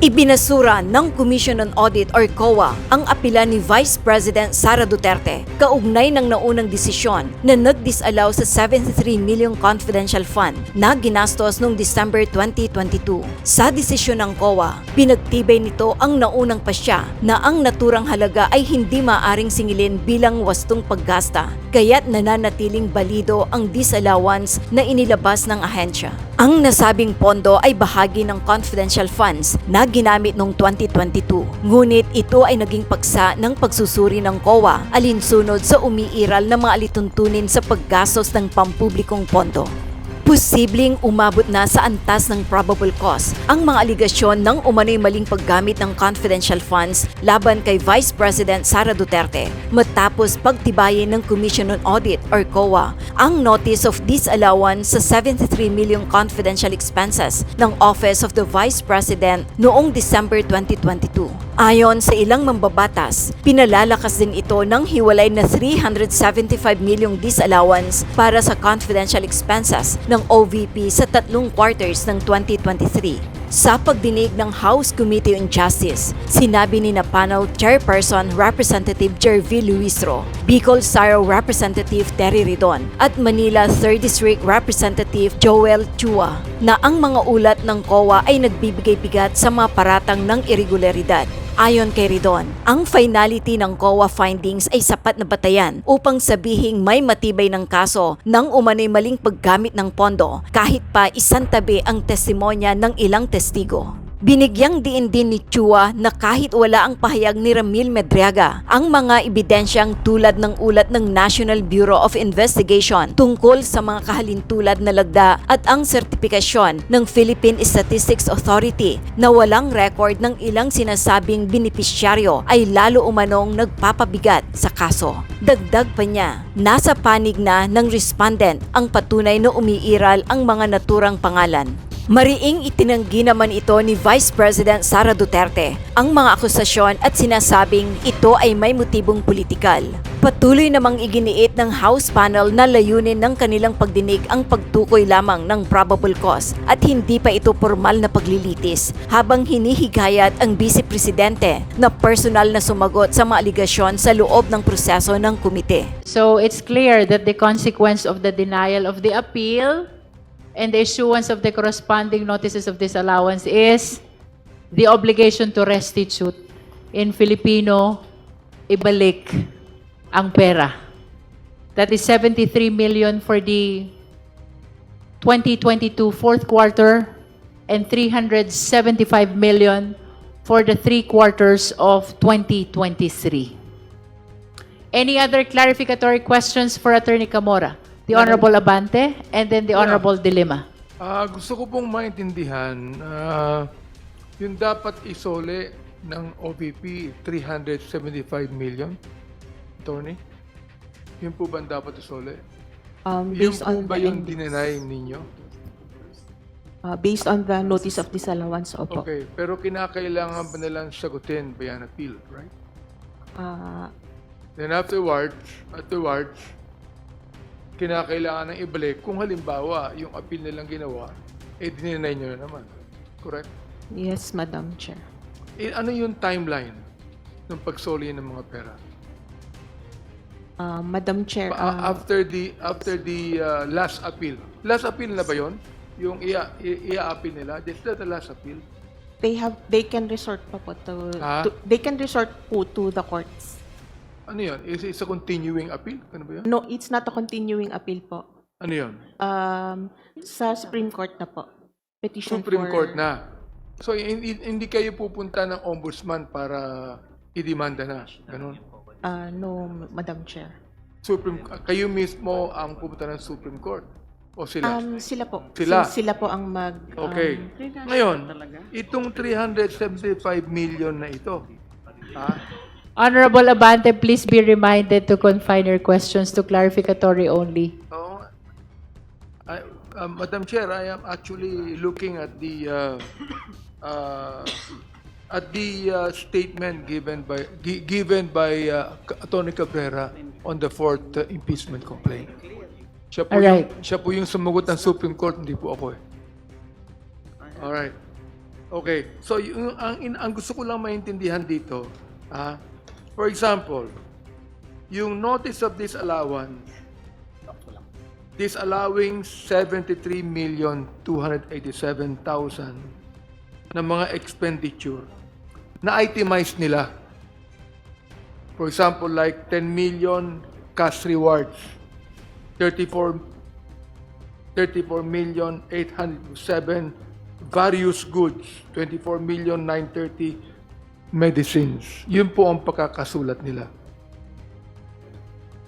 Ibinasura ng Commission on Audit or COA ang apela ni Vice President Sara Duterte kaugnay ng naunang desisyon na nag-disallow sa 73 million confidential fund na ginastos noong December 2022. Sa desisyon ng COA, pinagtibay nito ang naunang pasya na ang naturang halaga ay hindi maaring singilin bilang wastong paggasta, kaya't nananatiling balido ang disallowance na inilabas ng ahensya. Ang nasabing pondo ay bahagi ng confidential funds na ginamit noong 2022. Ngunit ito ay naging paksa ng pagsusuri ng COA alinsunod sa umiiral na mga alituntunin sa paggastos ng pampublikong pondo. Posibleng umabot na sa antas ng probable cause ang mga aligasyon ng umano'y maling paggamit ng confidential funds laban kay Vice President Sara Duterte matapos pagtibayin ng Commission on Audit or COA ang Notice of Disallowance sa 73 million confidential expenses ng Office of the Vice President noong December 2022. Ayon sa ilang mambabatas, pinalalakas din ito ng hiwalay na 375 milyong disallowance para sa confidential expenses ng OVP sa tatlong quarters ng 2023. Sa pagdinig ng House Committee on Justice, sinabi ni panel Chairperson Representative Jervy Luisro, Bicol Saro Representative Terry Ridon at Manila 3rd District Representative Joel Chua na ang mga ulat ng COA ay nagbibigay bigat sa mga paratang ng irregularidad. Ayon kay Ridon, ang finality ng COA findings ay sapat na batayan upang sabihing may matibay ng kaso ng umano'y maling paggamit ng pondo kahit pa isantabi ang testimonya ng ilang testigo. Binigyang diin din ni Chua na kahit wala ang pahayag ni Ramil Medriaga, ang mga ebidensyang tulad ng ulat ng National Bureau of Investigation tungkol sa mga kahalintulad na lagda at ang sertipikasyon ng Philippine Statistics Authority na walang record ng ilang sinasabing benepisyaryo ay lalo umanong nagpapabigat sa kaso. Dagdag pa niya, nasa panig na ng respondent ang patunay na umiiral ang mga naturang pangalan. Mariing itinanggi naman ito ni Vice President Sara Duterte ang mga akusasyon at sinasabing ito ay may motibong politikal. Patuloy namang iginiit ng House panel na layunin ng kanilang pagdinig ang pagtukoy lamang ng probable cause at hindi pa ito formal na paglilitis habang hinihigayat ang Vice Presidente na personal na sumagot sa mga aligasyon sa loob ng proseso ng komite. So it's clear that the consequence of the denial of the appeal and the issuance of the corresponding notices of disallowance is the obligation to restitute. In Filipino, ibalik ang pera. That is 73 million for the 2022 fourth quarter and 375 million for the 3 quarters of 2023. Any other clarificatory questions for Attorney Camora? The Honorable Abante, and then the Honorable De Lima. Gusto ko pong maintindihan, yung dapat isole ng OVP 375 million, Attorney? Yun po ba ang dapat isole? Based on Yung ba the yung index. dinenay ninyo? Based on the notice of disallowance, opo. Okay, pero kinakailangan ba nilang sagutin by an appeal, right? Then afterwards, kinakailangan ng ibalik kung halimbawa yung appeal nilang ginawa, dininay nyo na naman. Correct? Yes, Madam Chair. Ano yung timeline ng pagsoli ng mga pera? Madam Chair, After the last appeal. Last appeal na ba yun? Yung ia-appeal nila? Is that the last appeal? they can resort pa po they can resort po to the courts. Ano yun? Is it a continuing appeal? Ano ba yun? No, it's not a continuing appeal po. Ano yun? Sa Supreme Court na po. Petition Supreme for... Court na. So, hindi kayo pupunta ng ombudsman para i-demanda na. Ganun. No, Madam Chair. Kayo mismo ang pupunta ng Supreme Court? O sila? Sila po. Sila? Sila po ang mag... Okay. Ngayon, itong 375 million na ito, Honorable Abante, please be reminded to confine your questions to clarificatory only. Madam Chair, I am actually looking at the statement given by Attorney Cabrera on the fourth impeachment complaint. Siya po yung sumagot ng Supreme Court, hindi po ako eh. All right. Okay. So, ang gusto ko lang maintindihan dito, for example, yung notice of disallowance, disallowing 73,287,000 na mga expenditure na itemize nila. For example, like 10 million cash rewards, 34,807 various goods, 24,930 medicines. Yun po ang pagkakasulat nila.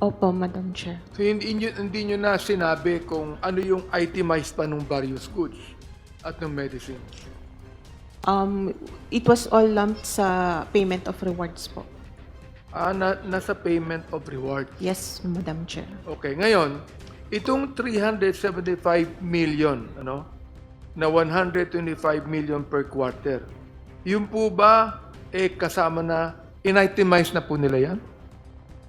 Opo, Madam Chair. So hindi nyo na sinabi kung ano yung itemized pa ng various goods at ng medicines. It was all lumped sa payment of rewards po. Nasa payment of reward. Yes, Madam Chair. Okay, ngayon, itong 375 million, na 125 million per quarter, yun po ba, kasama na, in-itemize na po nila yan?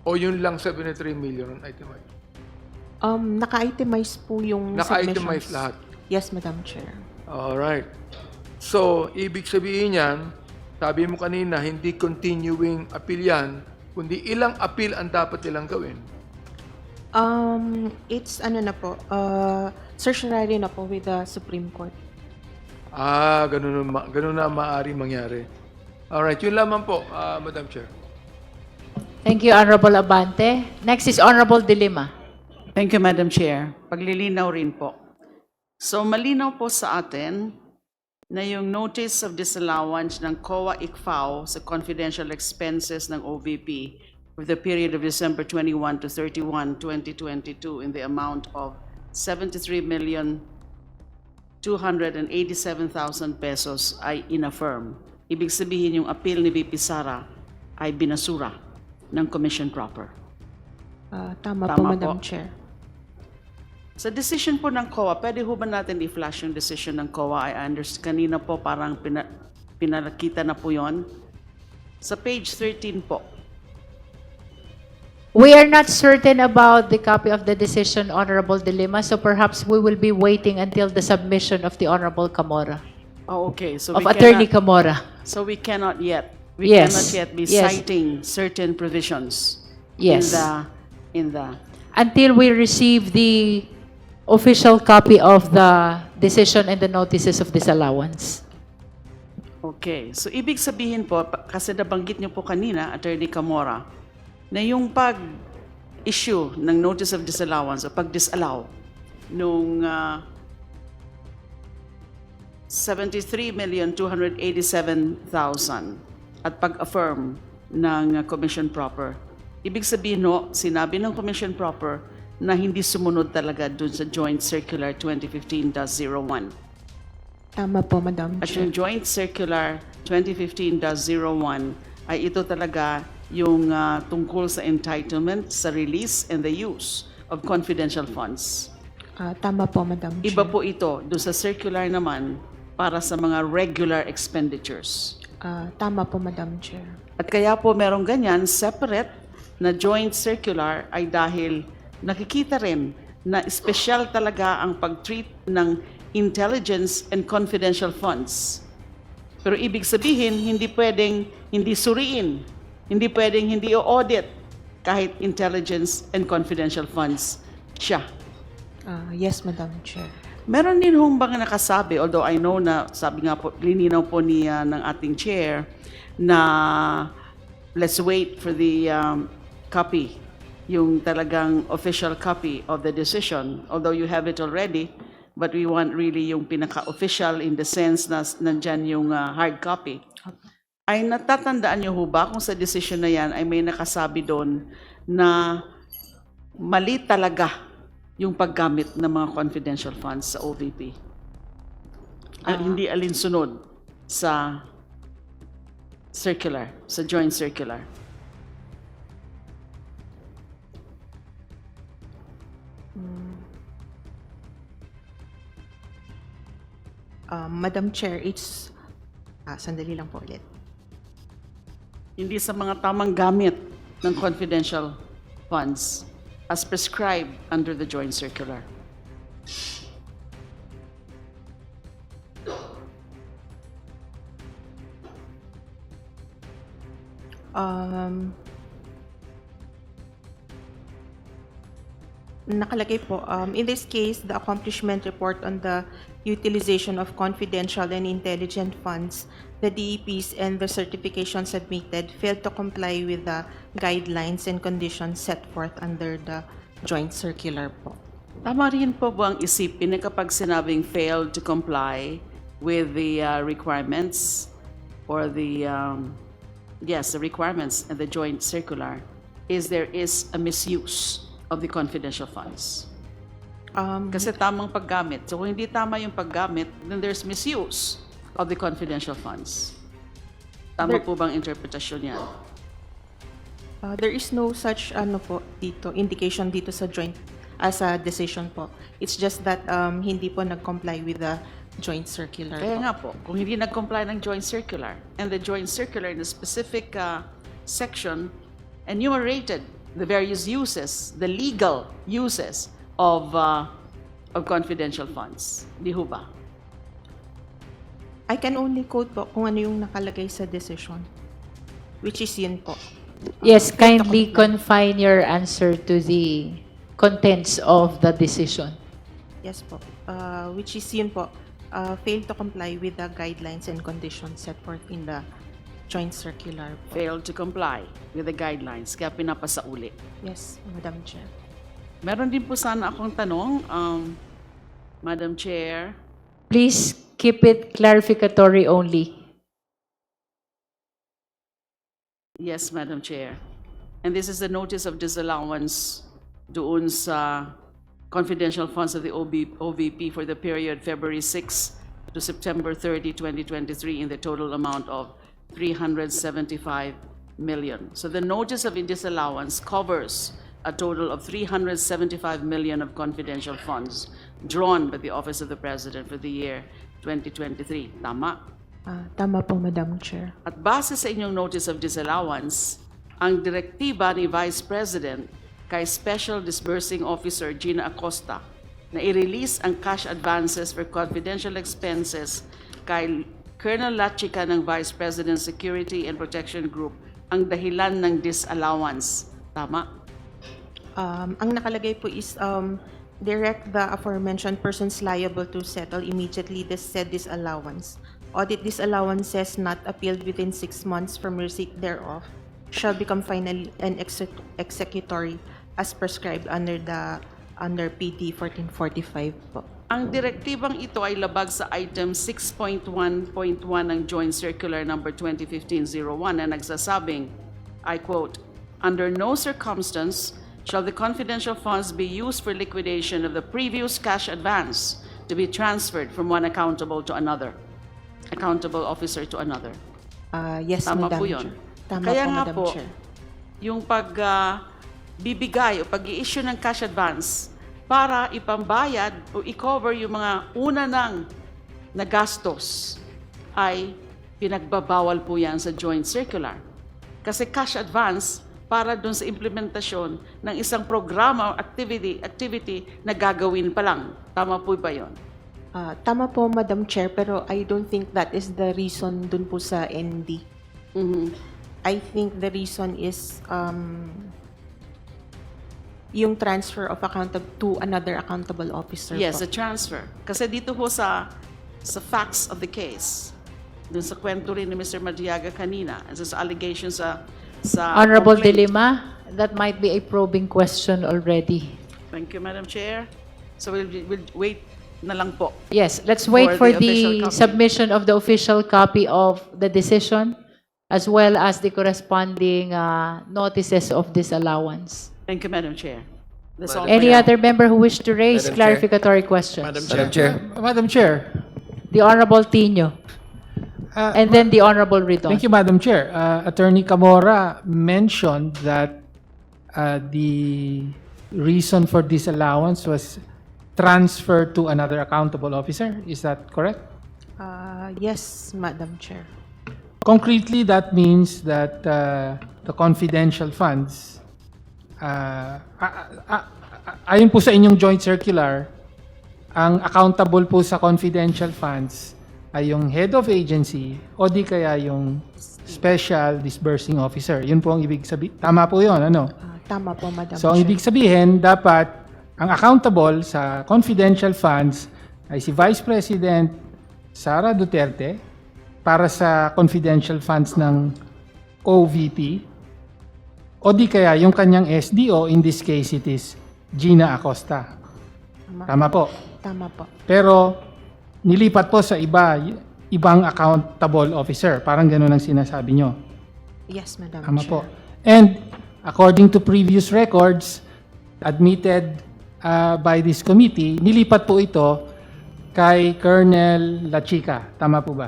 O yun lang 73 million ang itemized? Naka-itemize po yung Naka-itemize submissions. lahat? Yes, Madam Chair. Alright. So, ibig sabihin yan, sabi mo kanina, hindi continuing appeal yan, kundi ilang appeal ang dapat nilang gawin? It's na po, certiorari na po with the Supreme Court. Ganun na maaari mangyari. Alright, yun lamang po, Madam Chair. Thank you, Honorable Abante. Next is Honorable De Lima. Thank you, Madam Chair. Paglilinaw rin po. So, malinaw po sa atin na yung notice of disallowance ng COA-ICFAO sa confidential expenses ng OVP for the period of December 21 to 31, 2022 in the amount of 73,287,000 pesos ay inaffirm. Ibig sabihin yung appeal ni VP Sara ay binasura ng Commission proper. Tama po, Tama Madam po. Chair. Sa decision po ng COA, pwede ho ba natin i-flash yung decision ng COA? I understand, kanina po parang pinakita na po yon. Sa page 13 po. We are not certain about the copy of the decision, Honorable De Lima, so perhaps we will be waiting until the submission of the Honorable Camora, Oh, okay. So of Attorney cannot, Camora. so we cannot yet. We Yes. cannot yet be Yes. citing certain provisions Yes. in the Until we receive the official copy of the decision and the notices of disallowance. Okay. So ibig sabihin po, kasi nabanggit niyo po kanina, Attorney Camora, na yung pag-issue ng notice of disallowance o pag-disallow nung 73,287,000 at pag-affirm ng Commission proper. Ibig sabihin no, sinabi ng Commission proper na hindi sumunod talaga dun sa Joint Circular 2015-01. Tama po, Madam At Chair. yung Joint Circular 2015-01 ay ito talaga yung tungkol sa entitlement, sa release and the use of confidential funds. Tama po, Madam Chair. Iba po ito, doon sa circular naman, para sa mga regular expenditures. Tama po, Madam Chair. At kaya po merong ganyan, separate na joint circular ay dahil nakikita rin na espesyal talaga ang pag-treat ng intelligence and confidential funds. Pero ibig sabihin, hindi pwedeng hindi suriin, hindi pwedeng hindi o-audit kahit intelligence and confidential funds siya. Yes, Madam Chair. Meron din hong bang nakasabi, although I know na sabi nga po, lininaw po niya ng ating chair na let's wait for the copy, yung talagang official copy of the decision, although you have it already, but we want really yung pinaka-official in the sense na nandyan yung hard copy. Ay natatandaan niyo ho ba kung sa decision na yan ay may nakasabi doon na mali talaga yung paggamit ng mga confidential funds sa OVP? Hindi alinsunod sa circular, sa joint circular. Madam Chair, it's... sandali lang po ulit. Hindi sa mga tamang gamit ng confidential funds as prescribed under the joint circular. Nakalagay po, in this case, the accomplishment report on the utilization of confidential and intelligent funds, the DEPs and the certification submitted failed to comply with the guidelines and conditions set forth under the joint circular po. Tama rin po ba ang isipin na kapag sinabing failed to comply with the requirements or the requirements and the joint circular there is a misuse of the confidential funds? Kasi tamang paggamit. So kung hindi tama yung paggamit, then there's misuse of the confidential funds. Tama po bang interpretasyon yan? There is no such indication dito sa joint as a decision po. It's just that hindi po nag-comply with the joint circular Kaya po. nga po, kung hindi nag-comply ng joint circular, and the joint circular in a specific section enumerated the various uses, the legal uses of confidential funds. Di ho ba? I can only quote po kung ano yung nakalagay sa decision, which is yun po. Yes, kindly confine your answer to the contents of the decision. Yes po. Which is yun po, failed to comply with the guidelines and conditions set forth in the joint circular po. Failed to comply with the guidelines, kaya pinapasauli. Yes, Madam Chair. Meron din po sana akong tanong, Madam Chair. Please keep it clarificatory only. Yes, Madam Chair. And this is the notice of disallowance doon sa confidential funds of the OVP for the period February 6 to September 30, 2023 in the total amount of 375 million. So the notice of disallowance covers a total of 375 million of confidential funds drawn by the Office of the President for the year 2023. Tama? Tama po, Madam Chair. At base sa inyong notice of disallowance, ang direktiba ni Vice President kay Special Disbursing Officer Gina Acosta na i-release ang cash advances for confidential expenses kay Colonel Lachica ng Vice President Security and Protection Group ang dahilan ng disallowance. Tama? Ang nakalagay po is direct the aforementioned persons liable to settle immediately the said disallowance. Audit disallowances not appealed within 6 months from receipt thereof shall become final and executory as prescribed under PD 1445 po. Ang direktibang ito ay labag sa item 6.1.1 ng Joint Circular number 2015-01 na nagsasabing, I quote, "Under no circumstance shall the confidential funds be used for liquidation of the previous cash advance to be transferred from one accountable officer to another." Yes, Tama Madam po yun. Chair. Tama Kaya po, nga Madam po, Chair. yung bibigay o pag-i-issue ng cash advance para ipambayad o i-cover yung mga una nang nagastos ay pinagbabawal po yan sa joint circular. Kasi cash advance para dun sa implementasyon ng isang programa o activity na gagawin pa lang. Tama po ba yun? Tama po, Madam Chair, pero I don't think that is the reason dun po sa ND. I think the reason is yung transfer of to another accountable officer Yes, po. the transfer. Kasi dito po sa facts of the case, dun sa kwento rin ni Mr. Madriaga kanina, and sa allegations sa Honorable De complaint. Lima, that might be a probing question already. Thank you, Madam Chair. So we'll wait na lang po. Yes, let's wait For for the official the copy. submission of the official copy of the decision as well as the corresponding notices of disallowance. Thank you, Madam Chair. That's all Any for now. other member who wish to raise Madam Chair. clarificatory questions? Madam Madam Chair. Chair. Madam Chair. The Honorable Tino. And then the Honorable Ridon. Thank you, Madam Chair. Attorney Camora mentioned that the reason for disallowance was transfer to another accountable officer. Is that correct? Yes, Madam Chair. Concretely, that means that the confidential funds, ayon po sa inyong joint circular, ang accountable po sa confidential funds ay yung head of agency o di kaya yung special disbursing officer. Yun po ang ibig sabihin. Tama po yun, ano? Tama po, Madam So, ang Chair. ibig sabihin, dapat ang accountable sa confidential funds ay si Vice President Sara Duterte para sa confidential funds ng OVP o di kaya yung kanyang SDO, in this case it is Gina Acosta. Tama po. Tama po. Pero nilipat po sa ibang accountable officer. Parang ganun ang sinasabi nyo. Yes, Madam Tama Chair. po. And according to previous records admitted by this committee, nilipat po ito kay Colonel La Chica. Tama po ba?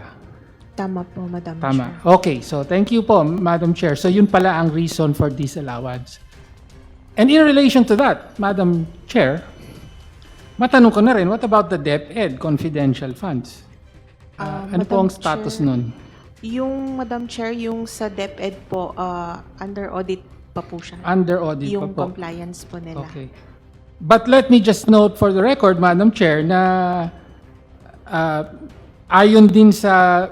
Tama po, Madam Chair. Tama. Okay, so thank you po, Madam Chair. So yun pala ang reason for disallowance. And in relation to that, Madam Chair, matanong ko na rin, what about the DepEd confidential funds? Ano po Madam ang status Chair, nun? Yung, Madam Chair, yung sa DepEd po, under audit pa po siya. Under audit pa Yung po. compliance po nila. Okay. But let me just note for the record, Madam Chair, na ayon din sa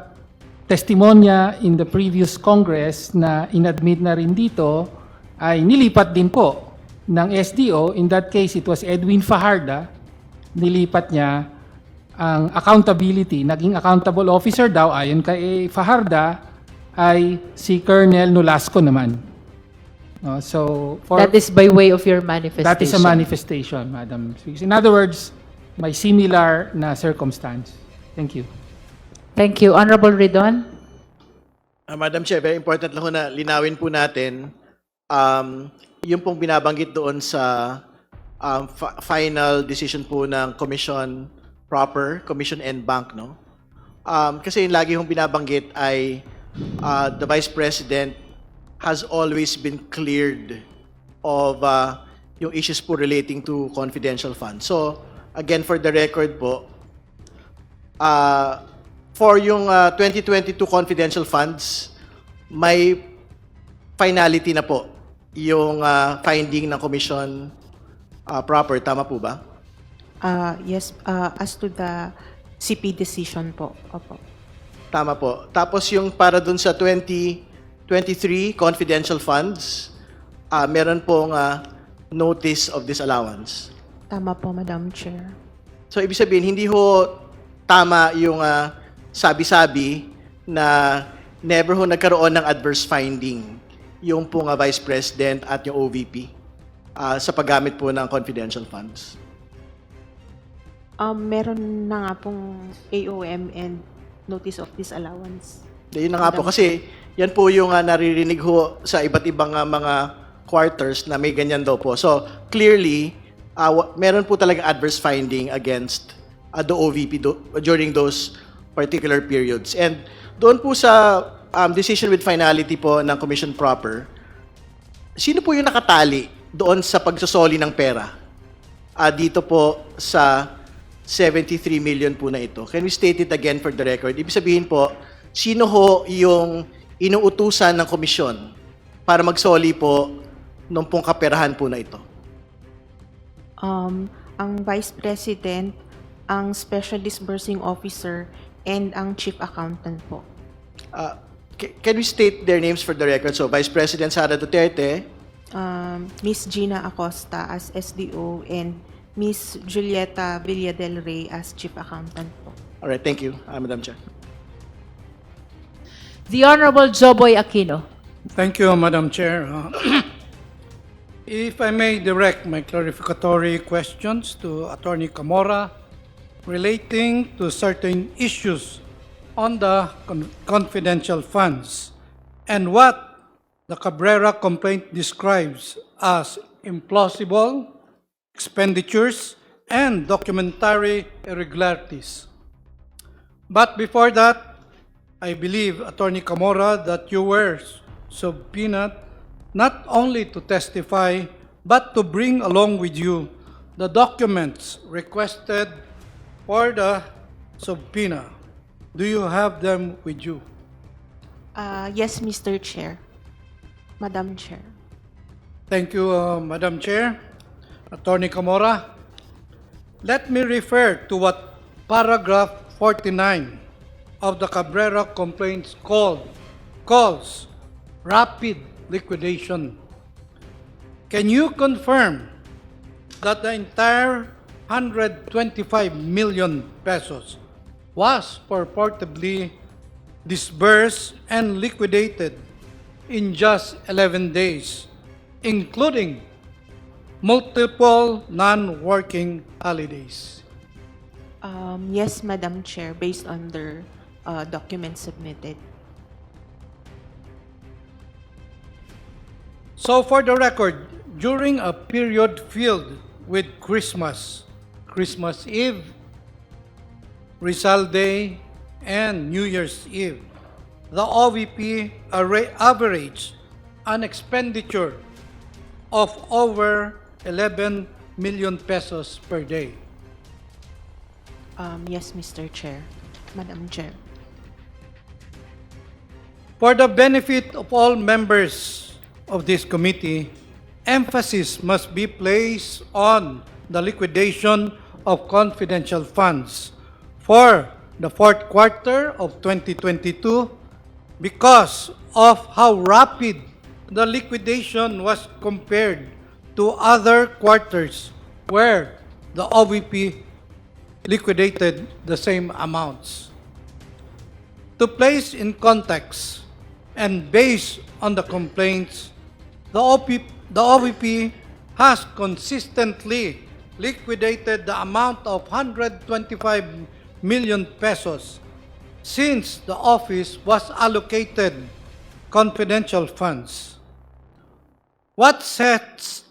testimonya in the previous Congress na inadmit na rin dito, ay nilipat din po ng SDO. In that case, it was Edwin Fajarda. Nilipat niya ang accountability. Naging accountable officer daw, ayon kay Fajarda, ay si Colonel Nolasco naman. No, so, for That is by way of your manifestation. that is a manifestation, Madam Speaker. In other words, may similar na circumstance. Thank you. Thank you. Honorable Ridon? Madam Chair, very important lang ho na linawin po natin yung pong binabanggit doon sa final decision po ng Commission Proper, Commission and Bank, no? Kasi yung lagi hong binabanggit ay the Vice President has always been cleared of yung issues po relating to confidential funds. So, again, for the record po, for yung 2022 confidential funds, may finality na po yung finding ng Commission Proper. Tama po ba? Yes, as to the CP decision po. Opo. Tama po. Tapos yung para dun sa 2023 confidential funds, meron pong notice of disallowance. Tama po, Madam Chair. So, ibig sabihin, hindi ho tama yung sabi-sabi na never ho nagkaroon ng adverse finding yung pong Vice President at yung OVP sa paggamit po ng confidential funds. Meron na nga pong AOM and notice of disallowance. Yun na nga po, kasi yan po yung naririnig ho sa iba't ibang mga quarters na may ganyan daw po. So, clearly, meron po talagang adverse finding against the OVP during those particular periods. And doon po sa decision with finality po ng Commission Proper, sino po yung nakatali doon sa pagsosoli ng pera dito po sa 73 million po na ito? Can we state it again for the record? Ibig sabihin po, sino ho yung inuutusan ng komisyon para magsoli po nung pong kaperahan po na ito? Ang Vice President, ang Special Disbursing Officer, and ang Chief Accountant po. Can we state their names for the record? So, Vice President Sara Duterte, Miss Gina Acosta as SDO, and Miss Julieta Villadel Rey as Chief Accountant po. all right, thank you, Madam Chair. The Honorable Joboy Aquino. Thank you, Madam Chair. If I may direct my clarificatory questions to Attorney Camora relating to certain issues on the confidential funds and what the Cabrera complaint describes as implausible expenditures and documentary irregularities. But before that, I believe, Attorney Camora, that you were subpoenaed not only to testify, but to bring along with you the documents requested for the subpoena. Do you have them with you? Yes, Mr. Chair. Madam Chair. Thank you, Madam Chair. Attorney Camora, let me refer to what paragraph 49 of the Cabrera complaints calls rapid liquidation. Can you confirm that the entire 125 million pesos was purportedly disbursed and liquidated in just 11 days, including multiple non-working holidays? Yes, Madam Chair, based on the documents submitted. So for the record, during a period filled with Christmas Eve, Rizal Day, and New Year's Eve, the OVP averaged an expenditure of over 11 million pesos per day. Yes, Mr. Chair, Madam Chair. For the benefit of all members of this committee, emphasis must be placed on the liquidation of confidential funds for the fourth quarter of 2022 because of how rapid the liquidation was compared to other quarters where the OVP liquidated the same amounts. To place in context and based on the complaints, the OVP has consistently liquidated the amount of 125 million pesos since the office was allocated confidential funds. What sets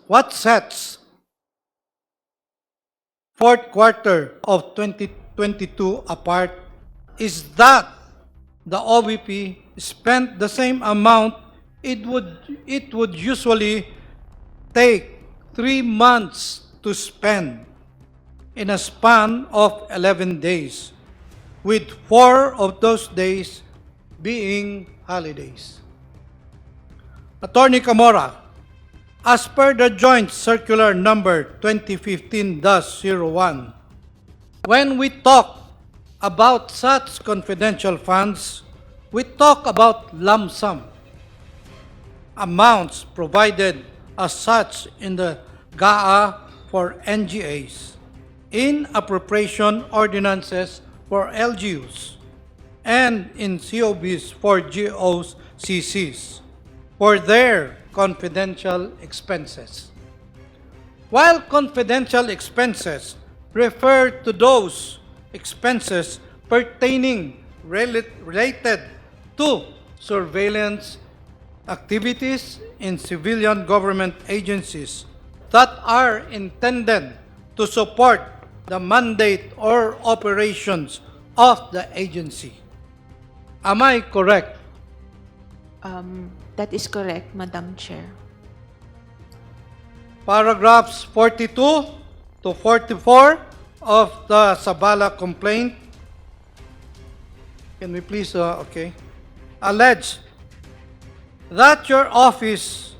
fourth quarter of 2022 apart is that the OVP spent the same amount it would usually take 3 months to spend in a span of 11 days, with 4 of those days being holidays. Attorney Camora, as per the Joint Circular Number 2015-01, when we talk about such confidential funds, we talk about lump sum amounts provided as such in the GAA for NGAs, in appropriation ordinances for LGUs, and in COBs for GOCCs for their confidential expenses. While confidential expenses refer to those expenses pertaining related to surveillance activities in civilian government agencies that are intended to support the mandate or operations of the agency. Am I correct? That is correct, Madam Chair. Paragraphs 42 to 44 of the Sabala complaint. Can we please, allege that your office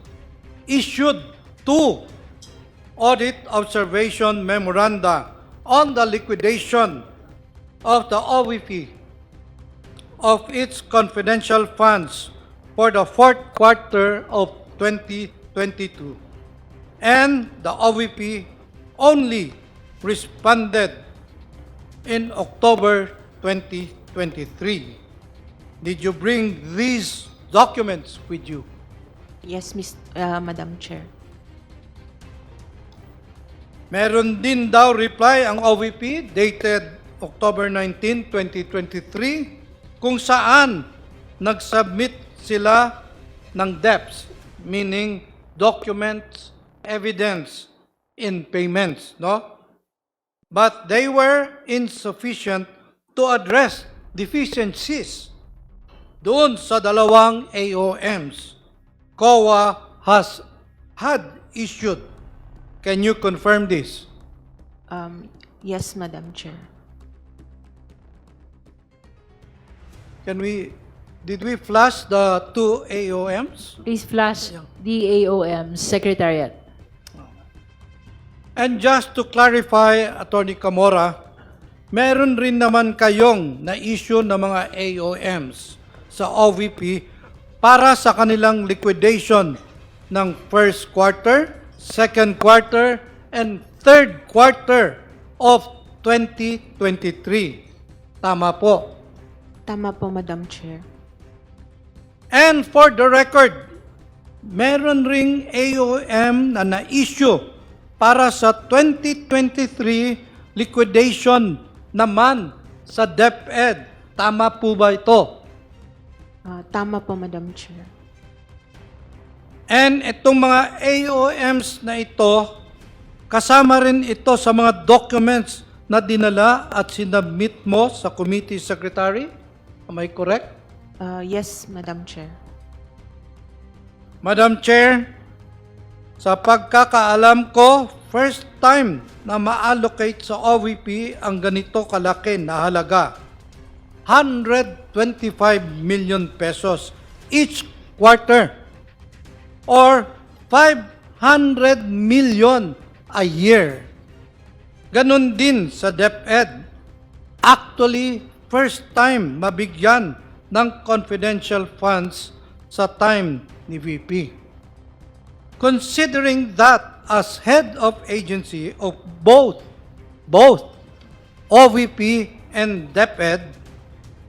issued 2 audit observation memoranda on the liquidation of the OVP of its confidential funds for the fourth quarter of 2022. And the OVP only responded in October 2023. Did you bring these documents with you? Yes, Madam Chair. Meron din daw reply ang OVP dated October 19, 2023 kung saan nag-submit sila ng DEPs, meaning documents, evidence in payments, no? But they were insufficient to address deficiencies doon sa dalawang AOMs COA had issued. Can you confirm this? Yes, Madam Chair. Did we flash the 2 AOMs? Please flash the AOM Secretariat. And just to clarify, Attorney Camora, meron rin naman kayong na-issue ng mga AOMs sa OVP para sa kanilang liquidation ng first quarter, second quarter, and third quarter of 2023. Tama po. Tama po, Madam Chair. And for the record, meron ring AOM na na-issue para sa 2023 liquidation naman sa DepEd. Tama po ba ito? Tama po, Madam Chair. And itong mga AOMs na ito, kasama rin ito sa mga documents na dinala at sinabmit mo sa committee secretary? Am I correct? Yes, Madam Chair. Madam Chair, sa pagkakaalam ko, first time na ma-allocate sa OVP ang ganito kalaki na halaga. 125 million pesos each quarter or 500 million a year. Ganon din sa DepEd. Actually, first time mabigyan ng confidential funds sa time ni VP. Considering that as head of agency of both OVP and DepEd,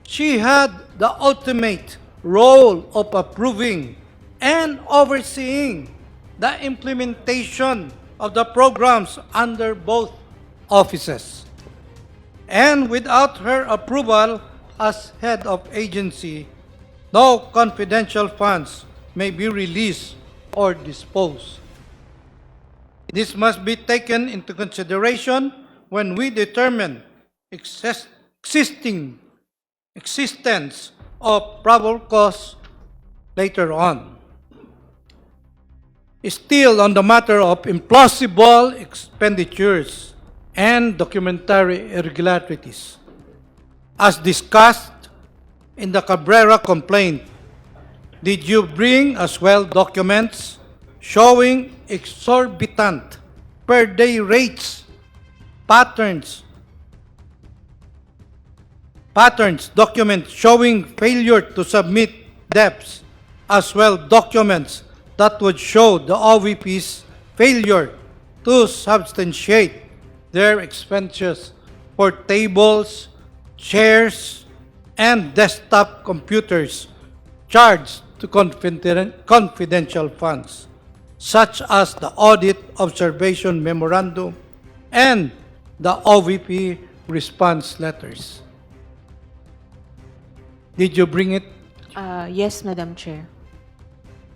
she had the ultimate role of approving and overseeing the implementation of the programs under both offices. And without her approval as head of agency, no confidential funds may be released or disposed. This must be taken into consideration when we determine existence of probable cause later on. Still on the matter of implausible expenditures and documentary irregularities, as discussed in the Cabrera complaint, did you bring as well documents showing exorbitant per day rates, patterns, documents showing failure to submit debts, as well documents that would show the OVP's failure to substantiate their expenses for tables, chairs, and desktop computers charged to confidential funds, such as the Audit Observation Memorandum and the OVP response letters. Did you bring it? Yes, Madam Chair.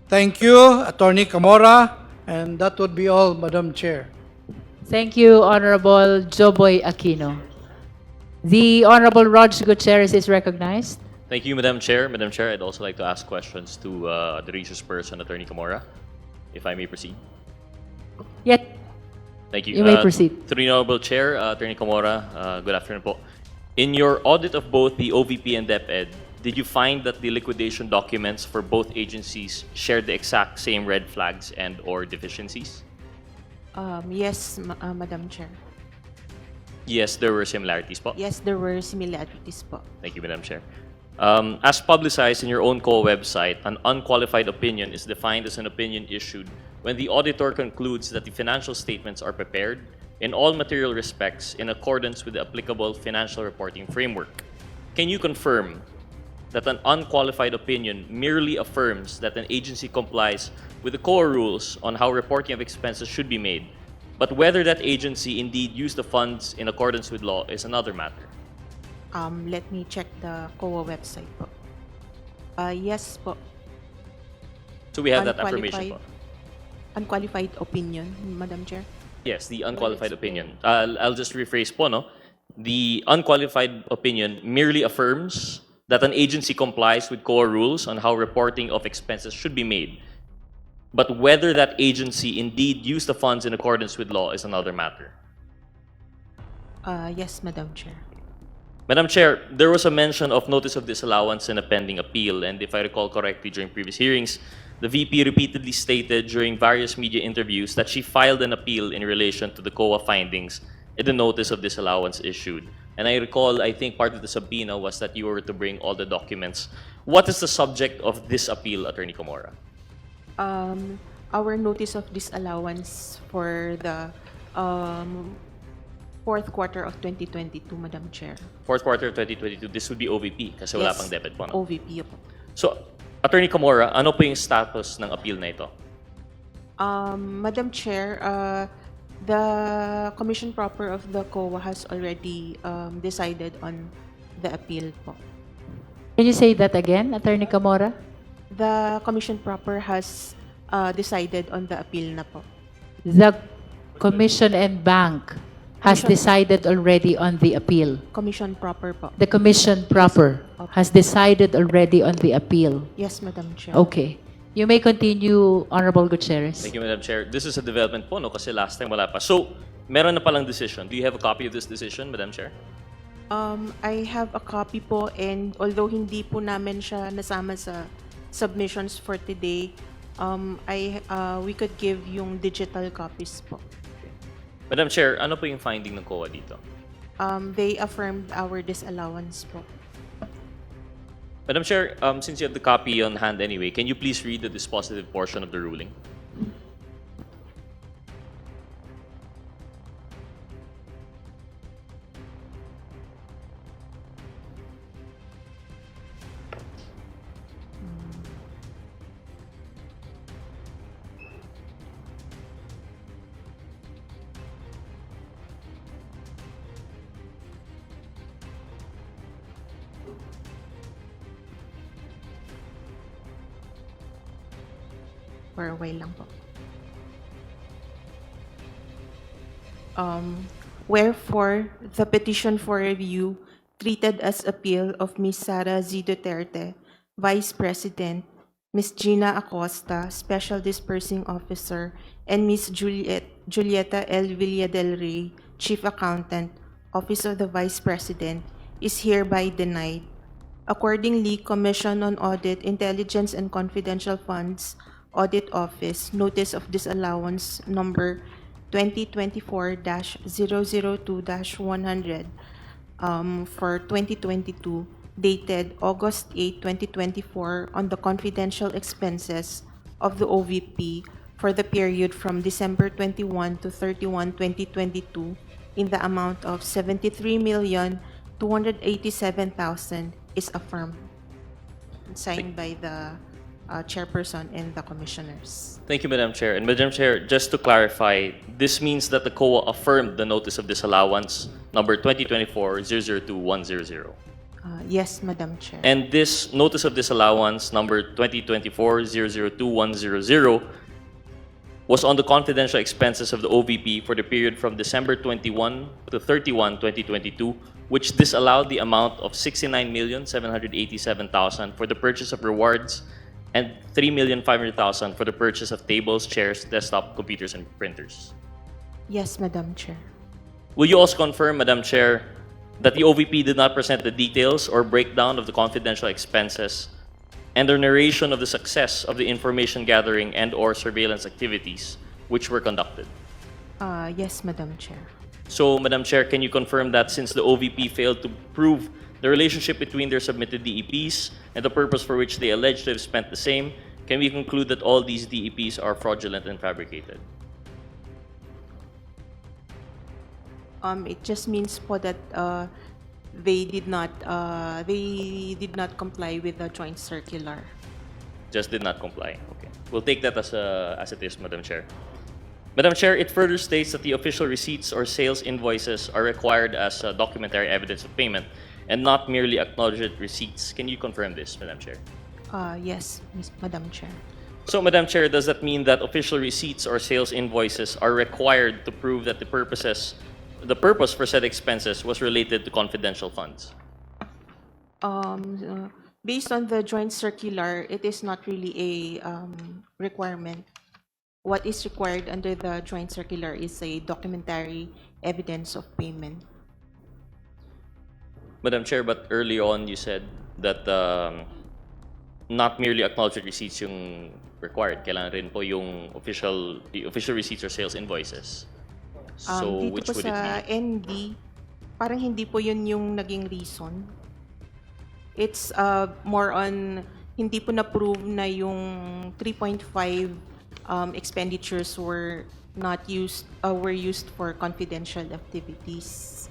Thank you, Attorney Camora, and that would be all, Madam Chair. Thank you, Honorable Joboy Aquino. The Honorable Rog Gutierrez is recognized. Thank you, Madam Chair. Madam Chair, I'd also like to ask questions to the resource person, Attorney Camora, if I may proceed. Yet, Thank you. You may proceed. To the Honorable Chair, Attorney Camora, good afternoon po. In your audit of both the OVP and DepEd, did you find that the liquidation documents for both agencies shared the exact same red flags and or deficiencies? Yes, Madam Chair. Yes, there were similarities po. Yes, there were similarities po. Thank you, Madam Chair. As publicized in your own website, an unqualified opinion is defined as an opinion issued when the auditor concludes that the financial statements are prepared in all material respects in accordance with the applicable financial reporting framework. Can you confirm that an unqualified opinion merely affirms that an agency complies with the core rules on how reporting of expenses should be made, but whether that agency indeed used the funds in accordance with law is another matter? Let me check the COA website po. Yes po. So we have that affirmation po. Unqualified opinion, Madam Chair. Yes, the unqualified opinion. I'll just rephrase po, no? The unqualified opinion merely affirms that an agency complies with core rules on how reporting of expenses should be made. But whether that agency indeed used the funds in accordance with law is another matter. Yes, Madam Chair. Madam Chair, there was a mention of notice of disallowance and a pending appeal, and if I recall correctly during previous hearings, the VP repeatedly stated during various media interviews that she filed an appeal in relation to the COA findings in the notice of disallowance issued. And I recall, I think part of the subpoena was that you were to bring all the documents. What is the subject of this appeal, Attorney Camora? Our notice of disallowance for the fourth quarter of 2022, Madam Chair. Fourth quarter of 2022, this would be OVP kasi wala Yes, pang debit po. No? OVP po. So, Attorney Camora, ano po yung status ng appeal na ito? Madam Chair, the Commission Proper of the COA has already decided on the appeal po. Can you say that again, Attorney Camora? The Commission Proper has decided on the appeal na po. The Commission and Bank has Commission- decided already on the appeal. Commission Proper po. The Commission proper has decided already on the appeal. Yes, Madam Chair. Okay. You may continue, Honorable Gutierrez. Thank you, Madam Chair. This is a development po, no? Kasi last time wala pa. So, meron na palang decision. Do you have a copy of this decision, Madam Chair? I have a copy po, and although hindi po namin siya nasama sa submissions for today, we could give yung digital copies po. Madam Chair, ano po yung finding ng COA dito? They affirmed our disallowance po. Madam Chair, since you have the copy on hand anyway, can you please read the dispositive portion of the ruling? For a while lang po. Wherefore, the petition for review treated as appeal of Ms. Sara Z. Duterte, Vice President, Ms. Gina Acosta, Special Dispersing Officer, and Ms. Julieta L. Villa del Rey, Chief Accountant, Office of the Vice President, is hereby denied. Accordingly, Commission on Audit, Intelligence and Confidential Funds, Audit Office, Notice of Disallowance Number 2024-002-100 for 2022, dated August 8, 2024, on the confidential expenses of the OVP for the period from December 21 to 31, 2022, in the amount of 73,287,000 is affirmed. Signed by the chairperson and the commissioners. Thank you, Madam Chair. And Madam Chair, just to clarify, this means that the COA affirmed the notice of disallowance number 2024-002-100. Yes, Madam Chair. And this notice of disallowance number 2024-002-100 was on the confidential expenses of the OVP for the period from December 21 to 31, 2022, which disallowed the amount of 69,787,000 for the purchase of rewards and 3,500,000 for the purchase of tables, chairs, desktop computers, and printers. Yes, Madam Chair. Will you also confirm, Madam Chair, that the OVP did not present the details or breakdown of the confidential expenses and the narration of the success of the information gathering and/or surveillance activities which were conducted? Yes, Madam Chair. So, Madam Chair, can you confirm that since the OVP failed to prove the relationship between their submitted DEPs and the purpose for which they allege to have spent the same, can we conclude that all these DEPs are fraudulent and fabricated? It just means po that they did not comply with the joint circular. Just did not comply. Okay. We'll take that as it is, Madam Chair. Madam Chair, it further states that the official receipts or sales invoices are required as documentary evidence of payment and not merely acknowledged receipts. Can you confirm this, Madam Chair? Yes, Madam Chair. So, Madam Chair, does that mean that official receipts or sales invoices are required to prove that the purpose for said expenses was related to confidential funds? Based on the joint circular, it is not really a requirement. What is required under the joint circular is a documentary evidence of payment. Madam Chair, but early on you said that not merely acknowledged receipts yung required. Kailangan rin po yung the official receipts or sales invoices. So, Dito which po would it sa be? ND, Parang hindi po yun yung naging reason. It's more on, hindi po na-prove na yung 3.5 expenditures were not used, were used for confidential activities.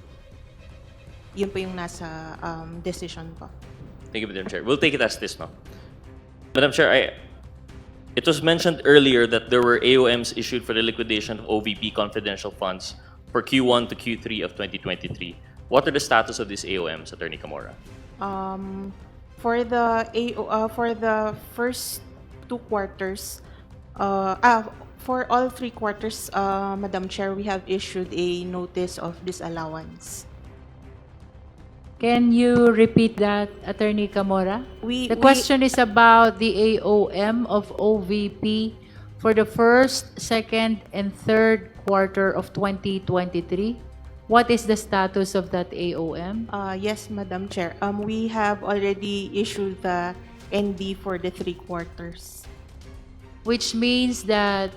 Yun po yung nasa decision po. Thank you, Madam Chair. We'll take it as this now. Madam Chair, it was mentioned earlier that there were AOMs issued for the liquidation of OVP confidential funds for Q1 to Q3 of 2023. What are the status of these AOMs, Attorney Camora? For the first 2 quarters, for all 3 quarters, Madam Chair, we have issued a notice of disallowance. Can you repeat that, Attorney Camora? The question is about the AOM of OVP for the first, second, and third quarter of 2023. What is the status of that AOM? Yes, Madam Chair. We have already issued the ND for the 3 quarters. Which means that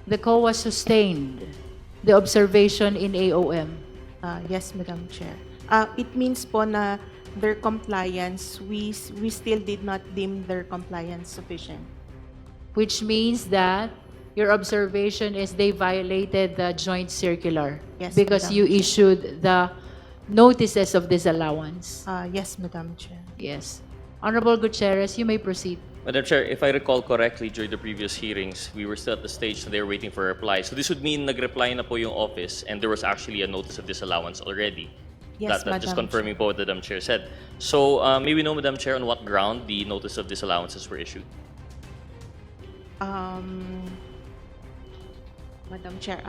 the COA sustained the observation in AOM. Yes, Madam Chair. It means po na their compliance, we still did not deem their compliance sufficient. Which means that your observation is they violated the joint circular. Yes, because Madam you Chair. issued the notices of disallowance. Yes, Madam Chair. Yes. Honorable Gutierrez, you may proceed. Madam Chair, if I recall correctly, during the previous hearings, we were still at the stage that they were waiting for a reply. So this would mean nag-reply na po yung office and there was actually a notice of disallowance already. Yes, That just Madam confirming po what the Madam Chair said. So may we know, Madam Chair, on what ground the notice of disallowances were issued? Madam Chair,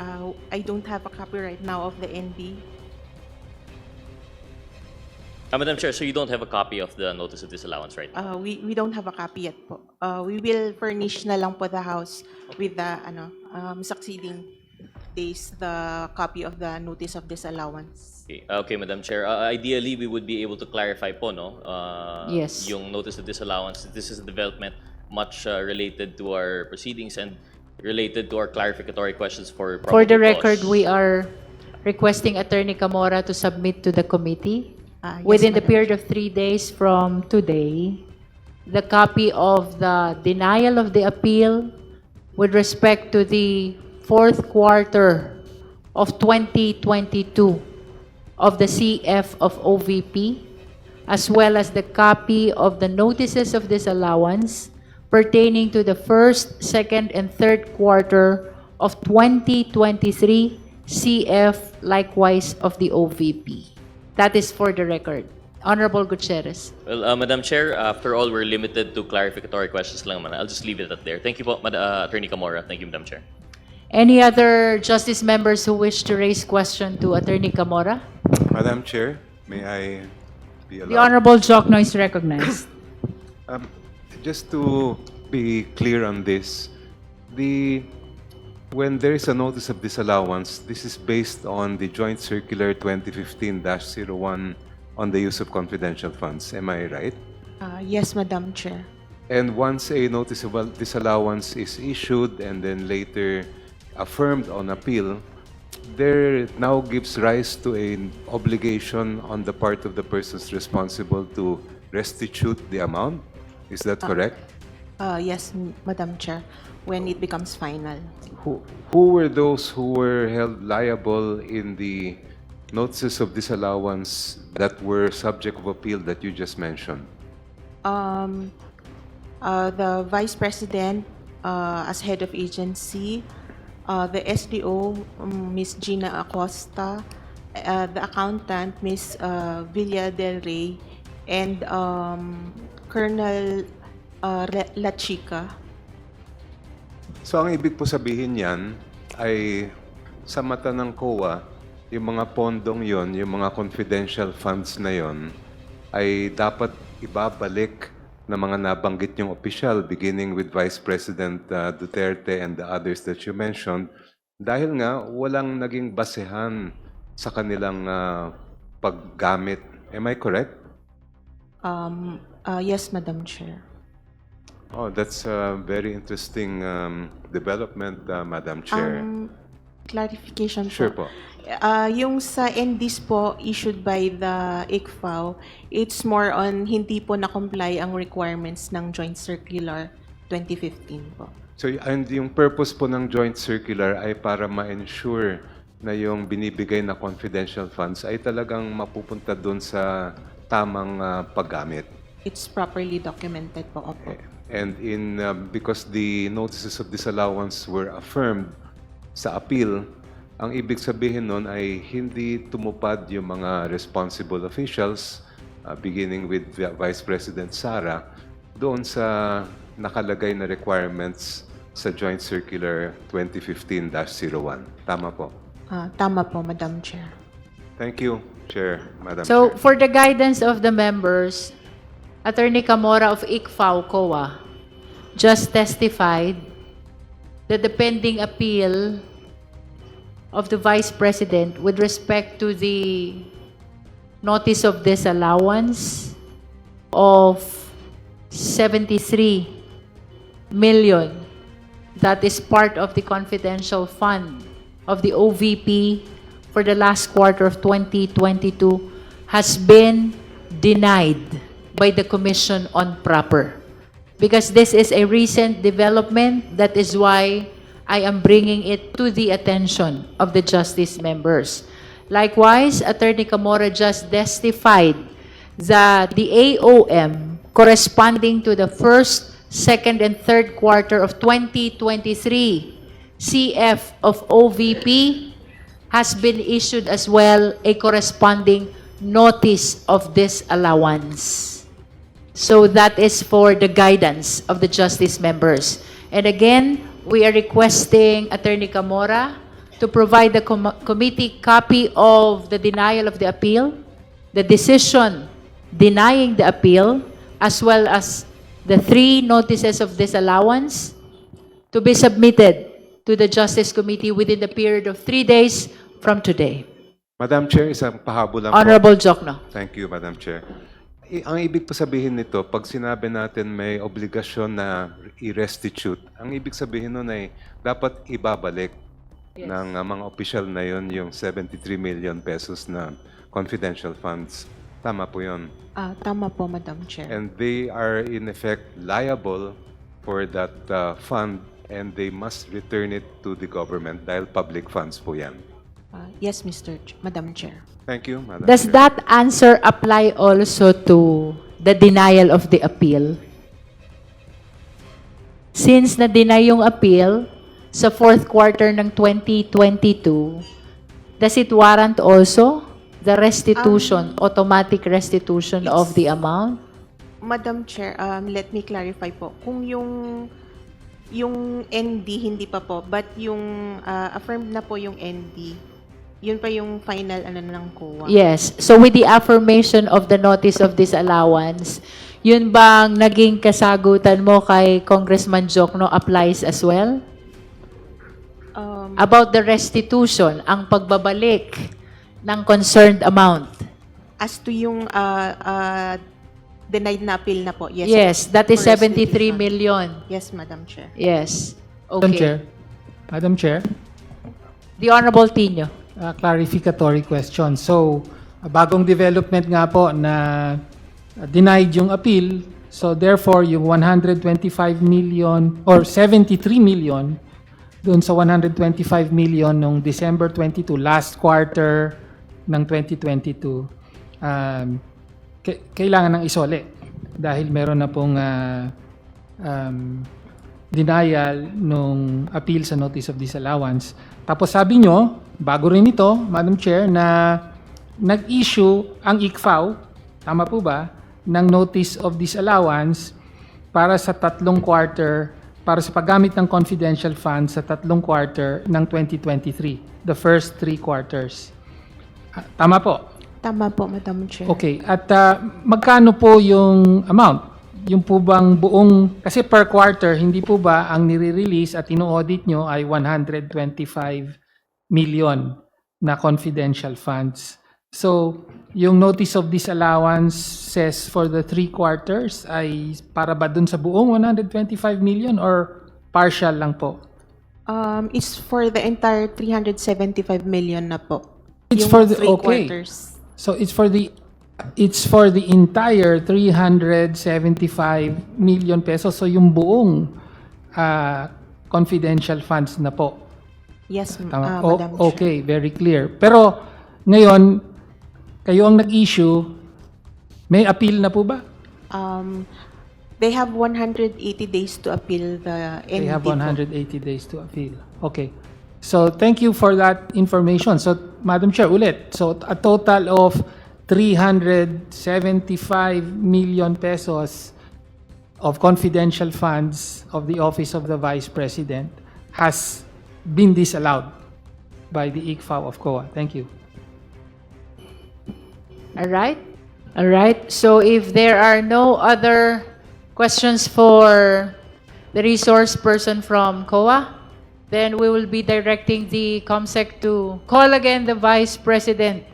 I don't have a copy right now of the ND. Madam Chair, so you don't have a copy of the notice of disallowance right now? We don't have a copy yet po. We will furnish na lang po the House with the succeeding days the copy of the notice of disallowance. Okay, Madam Chair. Ideally, we would be able to clarify po, no? Yes. Yung notice of disallowance. This is a development much related to our proceedings and related to our clarificatory questions for For the probable record, cause. we are requesting Attorney Camora to submit to the committee Yes, within the Madam period of 3 days from today the copy of the denial of the appeal with respect to the fourth quarter of 2022 of the CF of OVP, as well as the copy of the notices of disallowance pertaining to the first, second, and third quarter of 2023 CF, likewise of the OVP. That is for the record. Honorable Gutierrez. Well, Madam Chair, after all, we're limited to clarificatory questions lang naman. I'll just leave it at there. Thank you po, Attorney Camora. Thank you, Madam Chair. Any other justice members who wish to raise question to Attorney Camora? Madam Chair, may I be allowed? The Honorable Jokno is recognized. Just to be clear on this, when there is a notice of disallowance, this is based on the Joint Circular 2015-01 on the use of confidential funds. Am I right? Yes, Madam Chair. And once a notice of disallowance is issued and then later affirmed on appeal, there now gives rise to an obligation on the part of the persons responsible to restitute the amount. Is that correct? Yes, Madam Chair, when it becomes final. Who were those who were held liable in the notices of disallowance that were subject of appeal that you just mentioned? The Vice President as head of agency, the SDO, Ms. Gina Acosta, the accountant, Ms. Villa Del Rey, and Colonel La Chica. So ang ibig po sabihin yan ay sa mata ng COA, yung mga pondong yon, yung mga confidential funds na yon, ay dapat ibabalik ng mga nabanggit yung opisyal, beginning with Vice President Duterte and the others that you mentioned, dahil nga walang naging basehan sa kanilang paggamit. Am I correct? Yes, Madam Chair. Oh, that's a very interesting development, Madam Chair. clarification po. Sure po. Yung sa NDs po issued by the ICFAO, it's more on hindi po na-comply ang requirements ng Joint Circular 2015 po. So, and yung purpose po ng joint circular ay para ma-ensure na yung binibigay na confidential funds ay talagang mapupunta doon sa tamang paggamit. It's properly documented po. Opo. And because the notices of disallowance were affirmed sa appeal, ang ibig sabihin nun ay hindi tumupad yung mga responsible officials, beginning with Vice President Sara, doon sa nakalagay na requirements sa Joint Circular 2015-01. Tama po. Tama po, Madam Chair. Thank you, Chair, Madam So, Chair. for the guidance of the members, Attorney Camora of ICFAO COA just testified that the pending appeal of the Vice President with respect to the notice of disallowance of 73 million that is part of the confidential fund of the OVP for the last quarter of 2022 has been denied by the Commission on Proper. Because this is a recent development, that is why I am bringing it to the attention of the justice members. Likewise, Attorney Camora just testified that the AOM corresponding to the first, second, and third quarter of 2023 CF of OVP has been issued as well a corresponding notice of disallowance. So that is for the guidance of the justice members. And again, we are requesting Attorney Camora to provide the committee copy of the denial of the appeal, the decision denying the appeal, as well as the 3 notices of disallowance to be submitted to the Justice Committee within the period of 3 days from today. Madam Chair, isang pahabol lang po. Honorable Jokno. Thank you, Madam Chair. Ang ibig po sabihin nito, pag sinabi natin may obligasyon na i-restitute, ang ibig sabihin nun ay dapat ibabalik ng mga opisyal na yon yung 73 million pesos na confidential funds. Tama po yun. Tama po, Madam Chair. And they are in effect liable for that fund and they must return it to the government dahil public funds po yan. Yes, Madam Chair. Thank you, Madam Does Chair. that answer apply also to the denial of the appeal? Since na-deny yung appeal sa fourth quarter ng 2022, does it warrant also the restitution, automatic restitution of the amount? Madam Chair, let me clarify po. Kung yung ND hindi pa po, but yung affirmed na po yung ND, yun pa yung final ng COA. Yes. So with the affirmation of the notice of disallowance, yun bang naging kasagutan mo kay Congressman Jokno applies as well? About the restitution, ang pagbabalik ng concerned amount. As to yung denied na appeal na po, yes. Yes, that is For 73 restitution. million. Yes, Madam Chair. Yes. Madam Chair. Okay. Madam Chair, The Honorable Tino. clarificatory question. So, bagong development nga po na denied yung appeal. So, therefore, yung 125 million or 73 million doon sa 125 million noong December 22, last quarter ng 2022, kailangan ng isole dahil meron na pong denial nung appeal sa notice of disallowance. Tapos sabi nyo, bago rin ito, Madam Chair, na nag-issue ang ICFAO, tama po ba, ng notice of disallowance para sa 3 quarter, para sa paggamit ng confidential funds sa 3 quarter ng 2023, the first 3 quarters. Tama po? Tama po, Madam Chair. Okay. At magkano po yung amount? Yung po bang buong, kasi per quarter, hindi po ba ang nire-release at ino-audit nyo ay 125 million na confidential funds. So, yung notice of disallowance says for the 3 quarters ay para ba dun sa buong 125 million or partial lang po? It's for the entire 375 million na po. It's Yung for the- three okay. quarters. So it's for the entire 375 million pesos. So yung buong confidential funds na po. Yes, Tama. Madam Chair. Okay, very clear. Pero ngayon, kayo ang nag-issue, may appeal na po ba? They have 180 days to appeal the ND They have po. 180 days to appeal. Okay. So thank you for that information. So Madam Chair, ulit. So a total of 375 million pesos of confidential funds of the Office of the Vice President has been disallowed by the ICFAO of COA. Thank you. All right. All right. So if there are no other questions for the resource person from COA, then we will be directing the COMSEC to call again the Vice President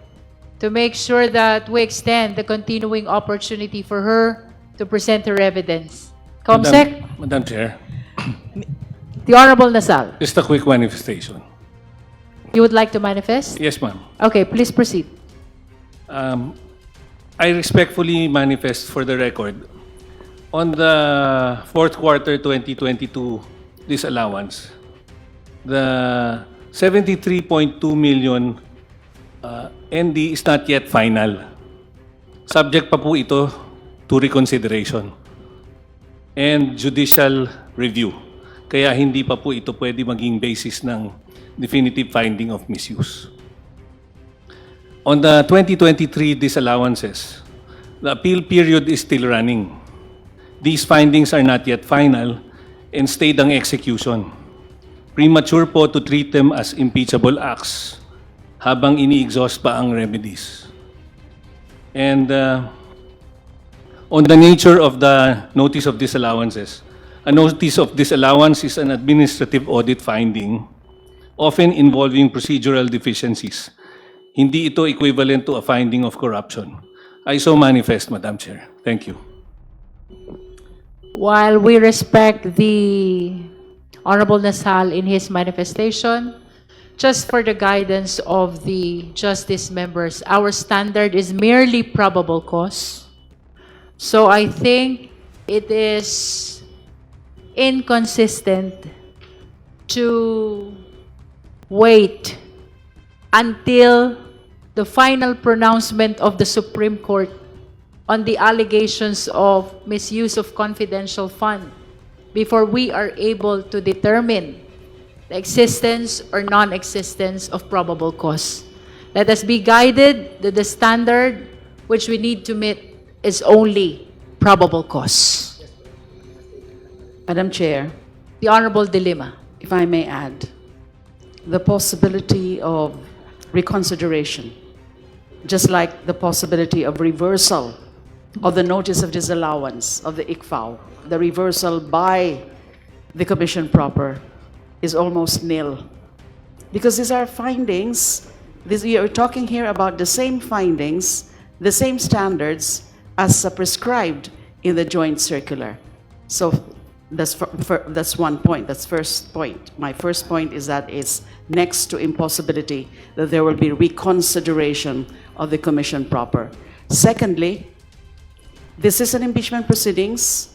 to make sure that we extend the continuing opportunity for her to present her evidence. COMSEC, Madam Chair, the Honorable Nasal, just a quick manifestation. you would like to manifest? Yes, ma'am. Okay, please proceed. I respectfully manifest for the record, on the fourth quarter 2022 disallowance, the 73.2 million ND is not yet final. Subject pa po ito to reconsideration and judicial review. Kaya hindi pa po ito pwede maging basis ng definitive finding of misuse. On the 2023 disallowances, the appeal period is still running. These findings are not yet final and stayed ang execution. Premature po to treat them as impeachable acts habang ini-exhaust pa ang remedies. And on the nature of the notice of disallowances, a notice of disallowance is an administrative audit finding, often involving procedural deficiencies. Hindi ito equivalent to a finding of corruption. I so manifest, Madam Chair. Thank you. While we respect the Honorable Nasal in his manifestation, just for the guidance of the justice members, our standard is merely probable cause. So I think it is inconsistent to wait until the final pronouncement of the Supreme Court on the allegations of misuse of confidential fund before we are able to determine the existence or non-existence of probable cause. Let us be guided that the standard which we need to meet is only probable cause. Madam Chair, The Honorable Dilima. if I may add, the possibility of reconsideration, just like the possibility of reversal of the notice of disallowance of the ICFAO, the reversal by the Commission proper, is almost nil. Because these are findings, we are talking here about the same findings, the same standards as prescribed in the joint circular. So that's one point, that's first point. My first point is that it's next to impossibility that there will be reconsideration of the Commission proper. Secondly, this is an impeachment proceedings,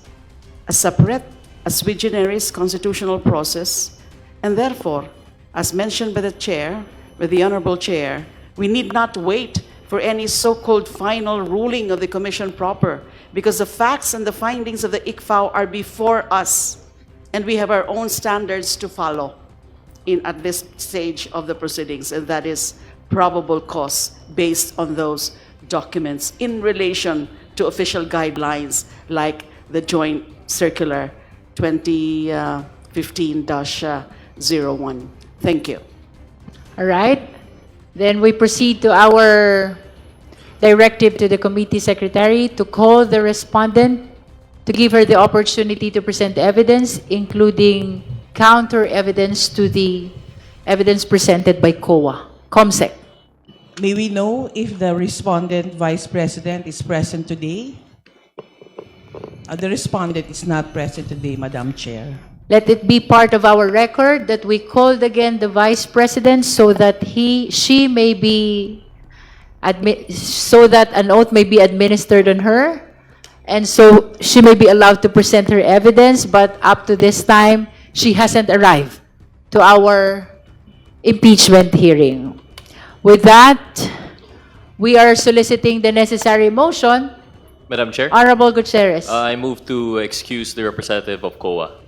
a separate, a sui generis constitutional process, and therefore, as mentioned by the Chair, by the Honorable Chair, we need not wait for any so-called final ruling of the Commission proper, because the facts and the findings of the ICFAO are before us, and we have our own standards to follow at this stage of the proceedings, and that is probable cause based on those documents in relation to official guidelines like the Joint Circular 2015-01. Thank you. All right. Then we proceed to our directive to the committee secretary to call the respondent to give her the opportunity to present evidence, including counter evidence to the evidence presented by COA. COMSEC. May we know if the respondent vice president is present today? The respondent is not present today, Madam Chair. Let it be part of our record that we called again the Vice President so that she may be, so that an oath may be administered on her, and so she may be allowed to present her evidence, but up to this time, she hasn't arrived to our impeachment hearing. With that, we are soliciting the necessary motion. Madam Chair, Honorable Gutierrez. I move to excuse the representative of COA.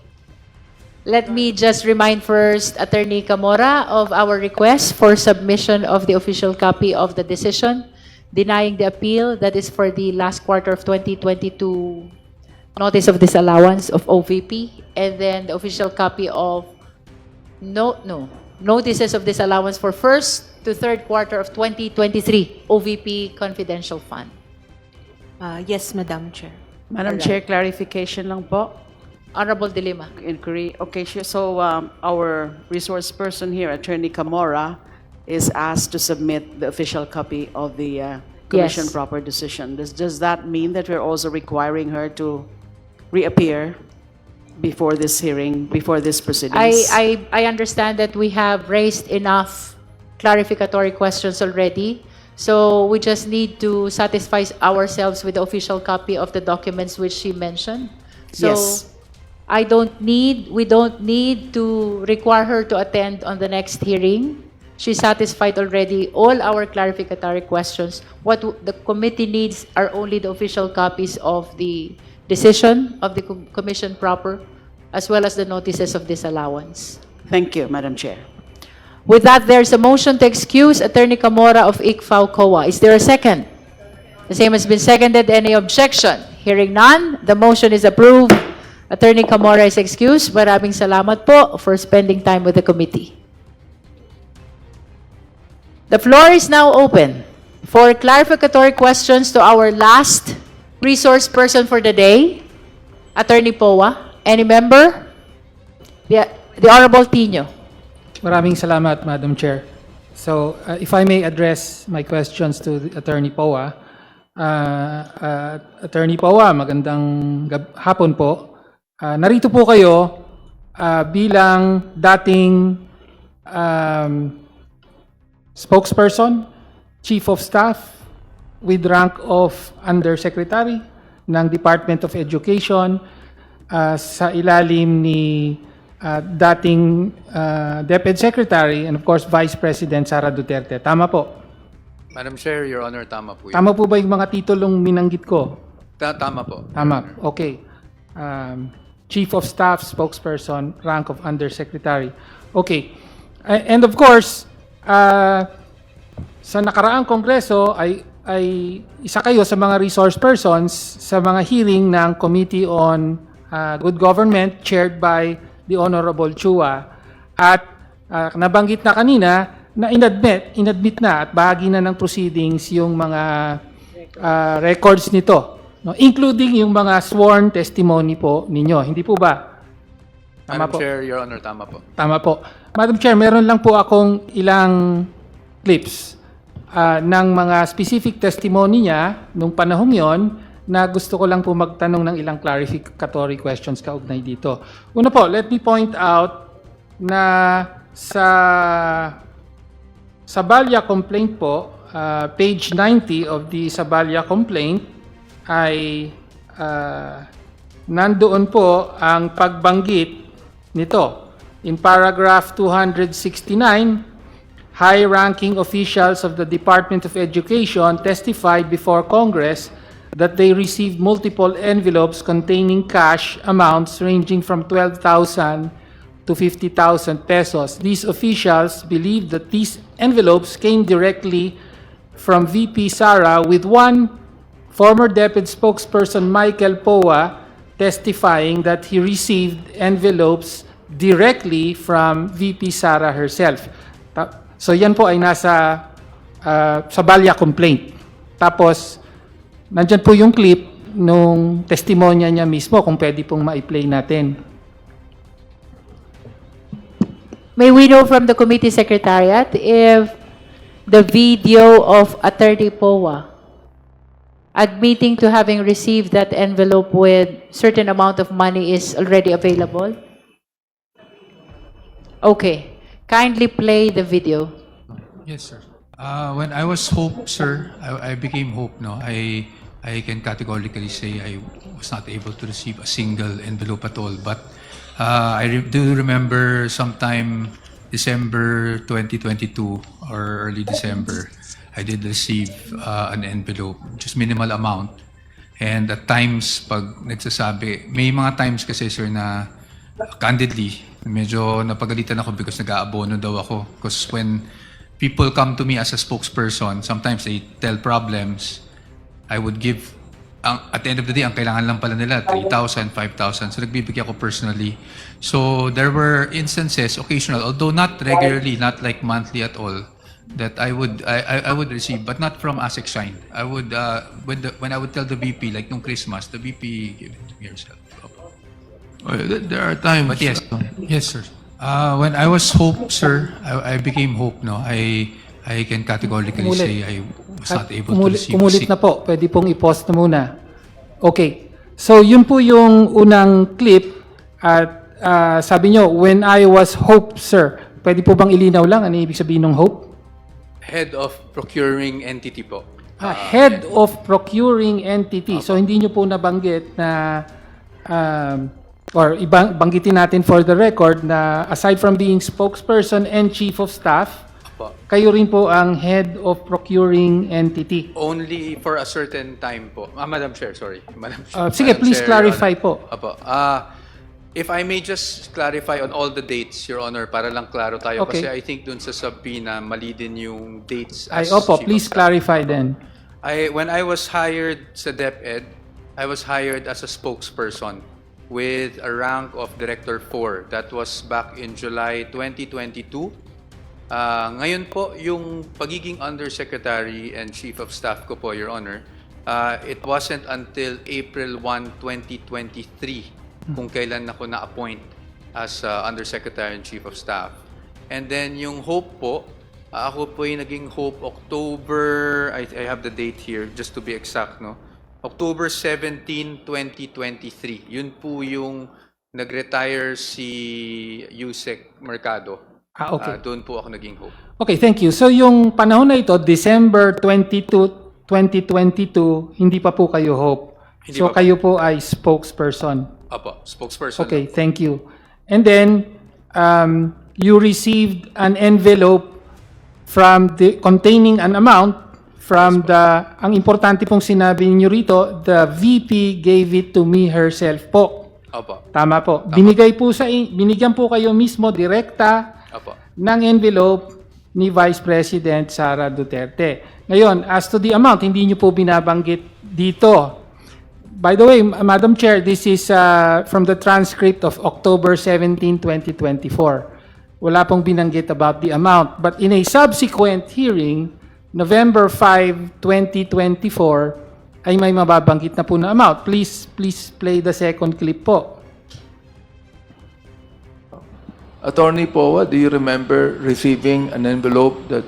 Let me just remind first Attorney Camora of our request for submission of the official copy of the decision denying the appeal that is for the last quarter of 2022 notice of disallowance of OVP, and then the official copy of notices of disallowance for first to third quarter of 2023 OVP confidential fund. Yes, Madam Chair. Madam Chair, clarification lang po. Honorable De Lima. Inquiry. Okay, so our resource person here, Attorney Camora, is asked to submit the official copy of the Commission Yes. proper decision. Does that mean that we're also requiring her to reappear before this hearing, before this proceedings? I understand that we have raised enough clarificatory questions already. So we just need to satisfy ourselves with the official copy of the documents which she mentioned. So Yes. we don't need to require her to attend on the next hearing. She satisfied already all our clarificatory questions. What the committee needs are only the official copies of the decision of the commission proper, as well as the notices of disallowance. Thank you, Madam Chair. With that, there's a motion to excuse Attorney Camora of ICFAO COA. Is there a second? The same has been seconded. Any objection? Hearing none, the motion is approved. Attorney Camora is excused. Maraming salamat po for spending time with the committee. The floor is now open for clarificatory questions to our last resource person for the day, Attorney Poa. Any member? The Honorable Tino. Maraming salamat, Madam Chair. So, if I may address my questions to the Attorney Poa. Attorney Poa, magandang hapon po. Narito po kayo bilang dating spokesperson, Chief of Staff with rank of Undersecretary ng Department of Education sa ilalim ni dating DepEd Secretary and of course Vice President Sara Duterte. Tama po? Madam Chair, Your Honor, tama po yun. Tama po ba yung mga titulong minanggit ko? Tama po. Tama. Okay. Chief of Staff, Spokesperson, rank of Undersecretary. Okay. And of course, sa nakaraang Kongreso ay isa kayo sa mga resource persons sa mga hearing ng Committee on Good Government chaired by the Honorable Chua, at nabanggit na kanina na inadmit na at bahagi na ng proceedings yung mga records nito, no? Including yung mga sworn testimony po ninyo. Hindi po ba? Tama Madam po. Chair, Your Honor, tama po. Tama po. Madam Chair, meron lang po akong ilang clips ng mga specific testimony niya nung panahong yon na gusto ko lang po magtanong ng ilang clarificatory questions kaugnay dito. Una po, let me point out na sa Sabalya complaint po, page 90 of the Sabalya complaint ay nandoon po ang pagbanggit nito. In paragraph 269, high-ranking officials of the Department of Education testified before Congress that they received multiple envelopes containing cash amounts ranging from 12,000 to 50,000 pesos. These officials believed that these envelopes came directly from VP Sara, with one former DepEd spokesperson, Michael Poa, testifying that he received envelopes directly from VP Sara herself. So yan po ay nasa Sabalya complaint. Tapos, nandyan po yung clip nung testimonya niya mismo kung pwede pong ma-play natin. May we know from the committee secretariat if the video of Attorney Poa admitting to having received that envelope with certain amount of money is already available? Okay. Kindly play the video. Yes, sir. When I was Hope, sir, I became Hope. No, I can categorically say I was not able to receive a single envelope at all. But do remember sometime December 2022 or early December, I did receive an envelope, just minimal amount. And at times, pag nagsasabi, may mga times kasi, sir, na candidly, medyo napagalitan ako because nag-aabono daw ako. Because when people come to me as a spokesperson, sometimes they tell problems, I would give, at the end of the day, ang kailangan lang pala nila, 3,000, 5,000. So nagbibigay ako personally. So there were instances, occasional, although not regularly, not like monthly at all, that I would receive, but not from ASEC Shine. I would, when I would tell the VP, like nung Christmas, the VP give it to me herself. There are times. But yes, yes, sir. When I was Hope, sir, I became Hope. No, I can categorically say I was not able to receive. Umulit na po. Pwede pong i-pause na muna. Okay. So, yun po yung unang clip. At sabi nyo, when I was Hope, sir. Pwede po bang ilinaw lang? Ano ibig sabihin ng Hope? Head of procuring entity po. Head of procuring entity. So, hindi nyo po nabanggit na or banggitin natin for the record na aside from being spokesperson and chief of staff, kayo rin po ang head of procuring entity. Only for a certain time po. Madam Chair, sorry. Madam Sige, Madam please Chair, clarify Your Honor. po. Apo. If I may just clarify on all the dates, Your Honor, para lang klaro tayo. Okay. Kasi I think dun sa subpoena, mali din yung dates. Ay, as opo, Chief of please Staff. clarify then. When I was hired sa DepEd, I was hired as a spokesperson with a rank of Director 4. That was back in July 2022. Ngayon po, yung pagiging Undersecretary and Chief of Staff ko po, Your Honor, it wasn't until April 1, 2023 kung kailan ako na-appoint as Undersecretary and Chief of Staff. And then yung Hope po, ako po yung naging Hope October, I have the date here just to be exact, no? October 17, 2023. Yun po yung nag-retire si Yusek Mercado. Okay. Doon po ako naging Hope. Okay, thank you. So yung panahon na ito, December 22, 2022, hindi pa po kayo Hope. Hindi So pa po. kayo po ay spokesperson. Apo, spokesperson. Okay, thank you. And then, you received an envelope containing an amount from ang importante pong sinabi niyo rito, the VP gave it to me herself po. Apo. Tama po. Tama. Binigyan po kayo mismo direkta Apo. ng envelope ni Vice President Sara Duterte. Ngayon, as to the amount, hindi niyo po binabanggit dito. By the way, Madam Chair, this is from the transcript of October 17, 2024. Wala pong binanggit about the amount. But in a subsequent hearing, November 5, 2024, ay may mababanggit na po na amount. Please play the second clip po. Attorney Powa, do you remember receiving an envelope that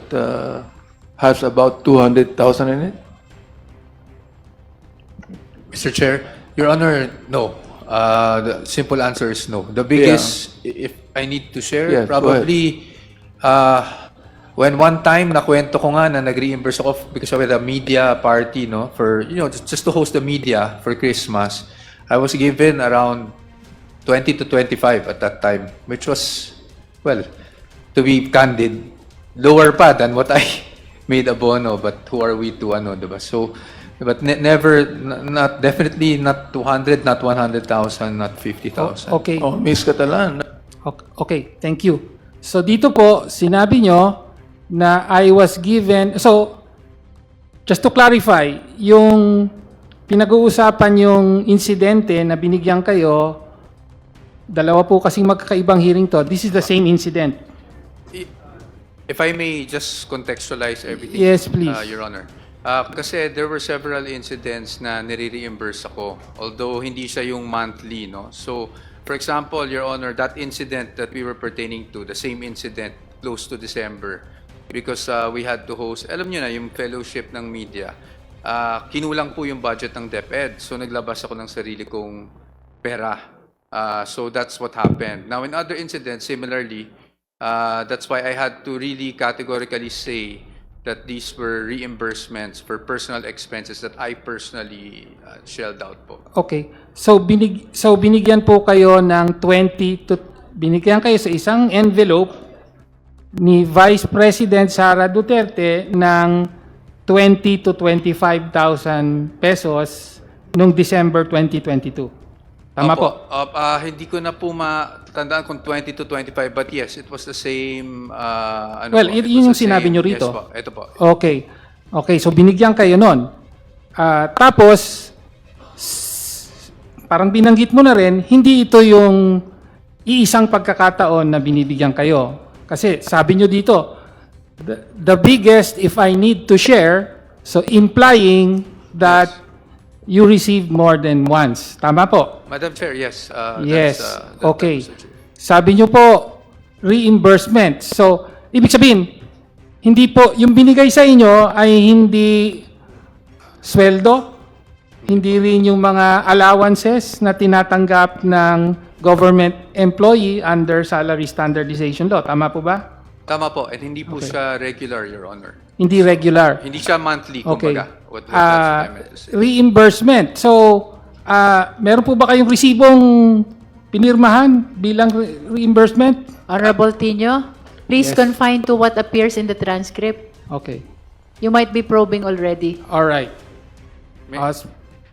has about 200,000 in it? Mr. Chair, Your Honor, no. The simple answer is no. The biggest, if I need to share, Yes, go probably when one time nakwento ko nga na nag-reimburse ako because of the media party, no, for just to host the media for Christmas, I was given around 20 to 25 at that time, which was, well, to be candid, lower pa than what I made abono, but who are we to diba? So, but never, not definitely not 200, not 100,000, not 50,000. Okay. Oh, Miss Catalan. Okay, thank you. So dito po, sinabi nyo na I was given, so just to clarify, yung pinag-uusapan yung insidente na binigyan kayo, dalawa po kasing magkakaibang hearing to, this is the same incident. If I may just contextualize everything. Yes, please. Your Honor. Kasi there were several incidents na nire-reimburse ako, although hindi siya yung monthly, no? So, for example, Your Honor, that incident that we were pertaining to, the same incident close to December, because we had to host, alam nyo na, yung fellowship ng media, kinulang po yung budget ng DepEd, so naglabas ako ng sarili kong pera. So that's what happened. Now, in other incidents, similarly, That's why I had to really categorically say that these were reimbursements for personal expenses that I personally shelled out po. Okay. So binigyan po kayo ng binigyan kayo sa isang envelope ni Vice President Sara Duterte ng 20 to 25,000 pesos noong December 2022. Tama Opo. po? Hindi ko na po matandaan kung 20 to 25, but yes, it was the same. Well, it yun was yung the sinabi same- nyo rito. Yes po, ito po. Okay. Okay, so binigyan kayo nun. Tapos, parang binanggit mo na rin, hindi ito yung iisang pagkakataon na binibigyan kayo. Kasi sabi nyo dito, the biggest if I need to share, so implying that you received more than once. Tama po? Madam Chair, yes. Yes. That Okay. was the truth. Sabi nyo po, reimbursement. So, ibig sabihin, hindi po, yung binigay sa inyo ay hindi sweldo, hindi rin yung mga allowances na tinatanggap ng government employee under salary standardization law. Tama po ba? Tama po, and hindi po siya regular, Your Honor. Hindi regular. Hindi siya monthly, Okay. kumbaga. That's what I meant to say. Reimbursement. So, meron po ba kayong resibong pinirmahan bilang reimbursement? Honorable Tino, please Yes. confine to what appears in the transcript. Okay. You might be probing already. All right. May-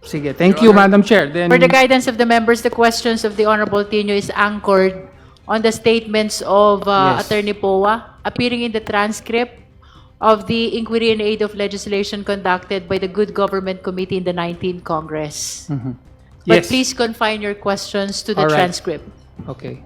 Sige. Thank Your you, Honor. Madam Chair. Then, For the guidance of the members, the questions of the Honorable Tino is anchored on the statements of Yes. Attorney Poa appearing in the transcript of the inquiry in aid of legislation conducted by the Good Government Committee in the 19th Congress. But Yes. please confine your questions to the All right. transcript. Okay.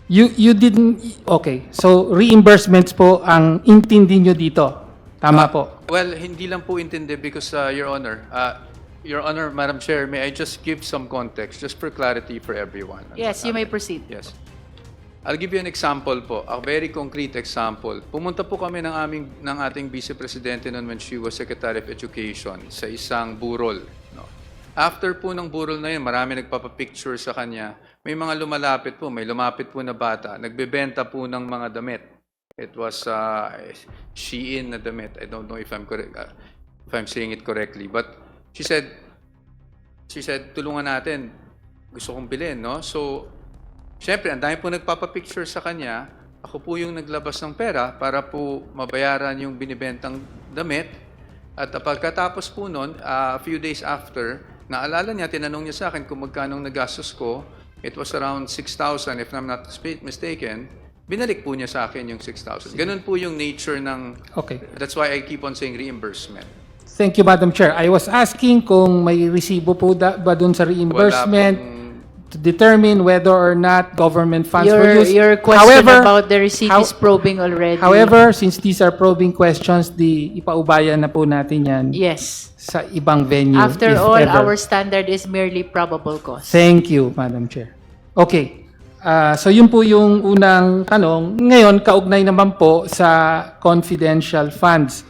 You didn't, okay. So, reimbursements po ang intindi nyo dito. Tama po. Well, hindi lang po intindi because, Your Honor, Madam Chair, may I just give some context, just for clarity for everyone? Yes, you may proceed. Yes. I'll give you an example po, a very concrete example. Pumunta po kami ng ating Vice Presidente noon when she was Secretary of Education sa isang burol. No? After po ng burol na yun, marami nagpapapicture sa kanya. May mga lumalapit po, may lumapit po na bata, nagbebenta po ng mga damit. It was Shein na damit. I don't know if I'm correct, if I'm saying it correctly, but she said, tulungan natin. Gusto kong bilhin, no? So, syempre, ang dami po nagpapapicture sa kanya. Ako po yung naglabas ng pera para po mabayaran yung binibentang damit. At pagkatapos po nun, a few days after, naalala niya, tinanong niya sa akin kung magkano nagastos ko. It was around 6,000 if I'm not mistaken. Binalik po niya sa akin yung 6,000. Ganun po yung nature ng... Okay. That's why I keep on saying reimbursement. Thank you, Madam Chair. I was asking kung may resibo po ba dun sa reimbursement to determine whether or not government funds were used. Your question about the receipt how- is probing already. However, since these are probing questions, ipaubayan na po natin yan Yes. sa ibang venue. After if all, ever. our standard is merely probable cause. Thank you, Madam Chair. Okay. So yun po yung unang tanong. Ngayon, kaugnay naman po sa confidential funds.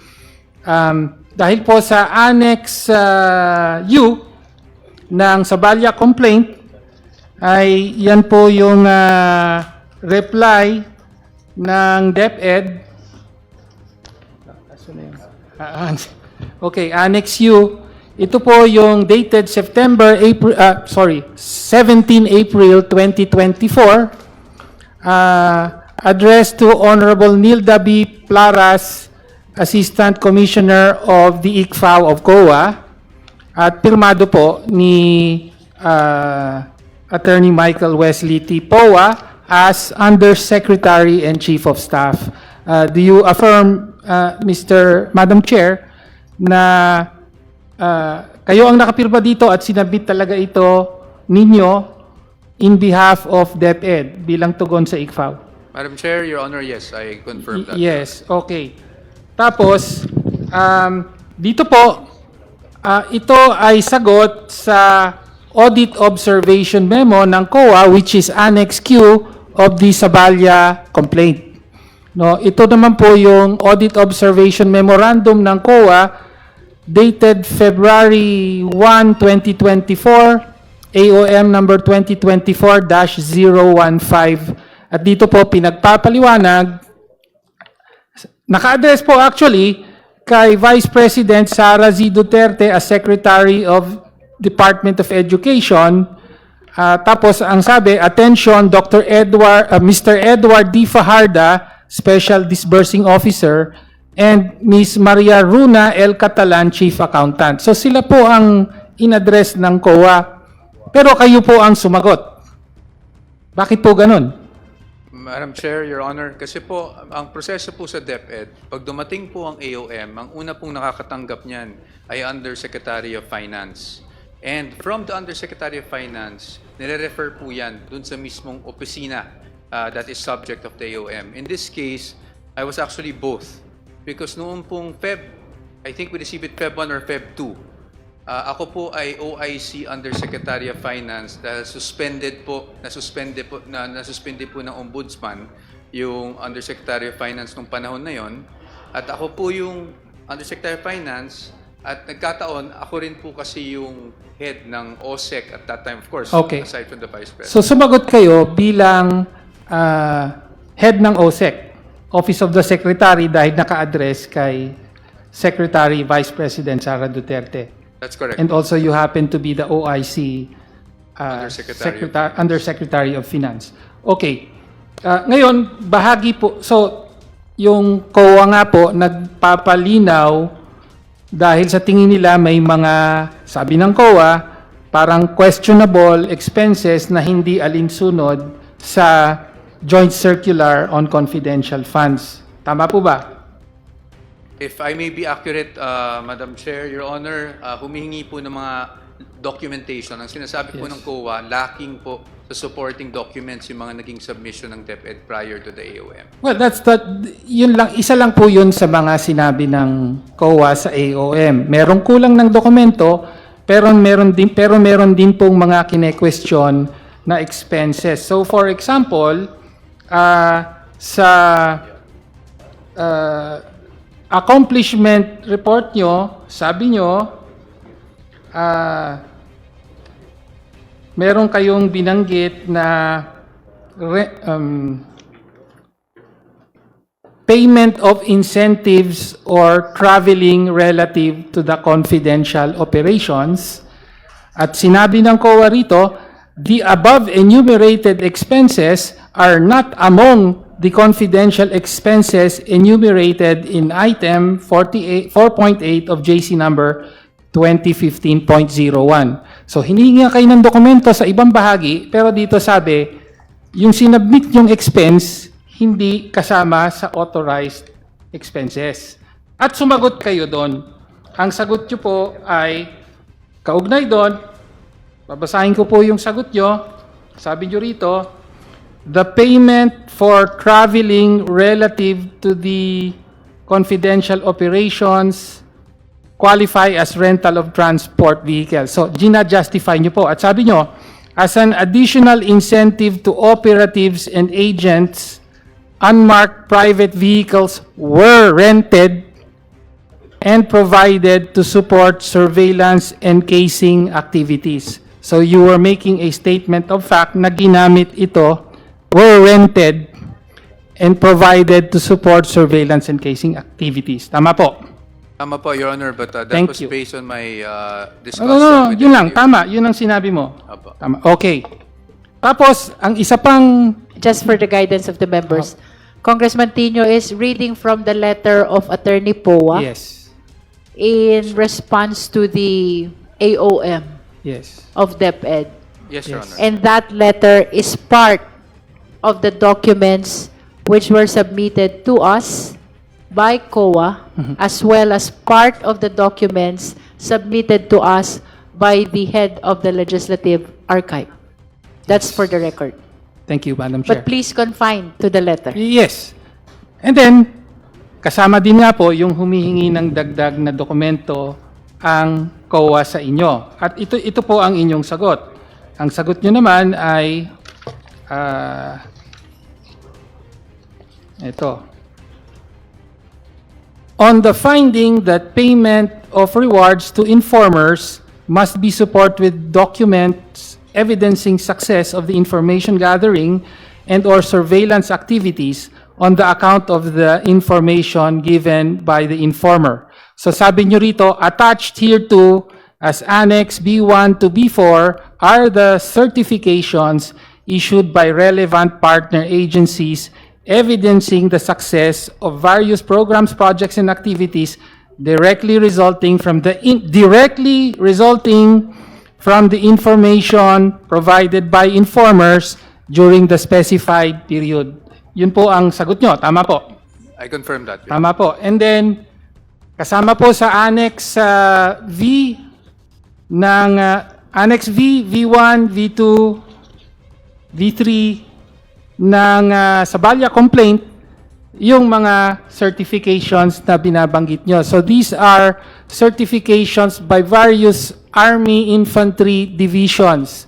Dahil po sa Annex U ng Sabalia complaint, ay yan po yung reply ng DepEd. Okay, Annex U. Ito po yung dated 17 April 2024, addressed to Honorable Nilda B. Plaras, Assistant Commissioner of the ICFAO of COA, at pirmado po ni Attorney Michael Wesley T. Poa as Undersecretary and Chief of Staff. Do you affirm, Madam Chair, na kayo ang nakapirma dito at sinabit talaga ito ninyo in behalf of DepEd bilang tugon sa ICFAO? Madam Chair, Your Honor, yes, I confirm that. Yes, okay. Tapos, dito po, ito ay sagot sa Audit Observation Memo ng COA, which is Annex Q of the Sabalia complaint. No, ito naman po yung Audit Observation Memorandum ng COA dated February 1, 2024, AOM number 2024-015. At dito po pinagpapaliwanag, naka-address po actually kay Vice President Sara Z. Duterte as Secretary of Department of Education. Tapos ang sabi, attention, Mr. Edward D. Fajarda, Special Disbursing Officer, and Ms. Maria Runa L. Catalan, Chief Accountant. So sila po ang in-address ng COA. Pero kayo po ang sumagot. Bakit po ganun? Madam Chair, Your Honor, kasi po, ang proseso po sa DepEd, pag dumating po ang AOM, ang una pong nakakatanggap niyan ay Undersecretary of Finance. And from the Undersecretary of Finance, nire-refer po yan dun sa mismong opisina that is subject of the AOM. In this case, I was actually both. Because noong pong I think we received it Feb 1 or Feb 2, ako po ay OIC Undersecretary of Finance dahil nasuspended po ng Ombudsman yung Undersecretary of Finance nung panahon na yon. At ako po yung Undersecretary of Finance at nagkataon, ako rin po kasi yung head ng OSEC at that time, of course, aside from the Vice President. So sumagot kayo bilang head ng OSEC, Office of the Secretary, dahil naka-address kay Secretary Vice President Sara Duterte. That's correct. And also you happen to be the OIC Undersecretary of Finance. Okay. Ngayon, bahagi po, so yung COA nga po nagpapalinaw dahil sa tingin nila may mga, sabi ng COA, parang questionable expenses na hindi alinsunod sa Joint Circular on Confidential Funds. Tama po ba? If I may be accurate, Madam Chair, Your Honor, humihingi po ng mga documentation. Ang sinasabi po ng COA, lacking po sa supporting documents yung mga naging submission ng DepEd prior to the AOM. Well, isa lang po yun sa mga sinabi ng COA sa AOM. Merong kulang ng dokumento, pero meron din pong mga kine-question na expenses. So for example, sa accomplishment report nyo, sabi nyo, meron kayong binanggit na payment of incentives or traveling relative to the confidential operations. At sinabi ng COA rito, the above enumerated expenses are not among the confidential expenses enumerated in item 4.8 of JC number 2015.01. So, hiningi kayo ng dokumento sa ibang bahagi, pero dito sabi, yung sinubmit yung expense, hindi kasama sa authorized expenses. At sumagot kayo doon. Ang sagot nyo po ay, kaugnay doon, babasahin ko po yung sagot nyo. Sabi nyo rito, the payment for traveling relative to the confidential operations qualify as rental of transport vehicles. So, gina-justify nyo po. At sabi nyo, as an additional incentive to operatives and agents, unmarked private vehicles were rented and provided to support surveillance and casing activities. So, you were making a statement of fact na ginamit ito, were rented and provided to support surveillance and casing activities. Tama po? Tama po, Your Honor, but that Thank was you. based on my discussion No, with yun the lang, tama. Yun ang sinabi mo. Apo. Tama. Okay. Tapos, ang isa pang... Just for the guidance of the members, Congressman Tino is reading from the letter of Attorney Poa Yes. in response to the AOM Yes. of DepEd. Yes, Your Yes. Honor. And that letter is part of the documents which were submitted to us by COA, as well as part of the documents submitted to us by the head of the Legislative Archive. That's for the record. Thank you, Madam Chair. But please confine to the letter. Yes. And then, kasama din nga po yung humihingi ng dagdag na dokumento ang COA sa inyo. At ito po ang inyong sagot. Ang sagot nyo naman ay ito. On the finding that payment of rewards to informers must be supported with documents evidencing success of the information gathering and or surveillance activities on the account of the information given by the informer. So sabi nyo rito, attached here to as Annex B1 to B4 are the certifications issued by relevant partner agencies evidencing the success of various programs, projects, and activities directly resulting from the information provided by informers during the specified period. Yun po ang sagot nyo. Tama po. I confirm that. Tama po. And then, kasama po sa Annex V ng Annex V, V1, V2, V3 ng Sabalia complaint, yung mga certifications na binabanggit nyo. So these are certifications by various Army Infantry Divisions.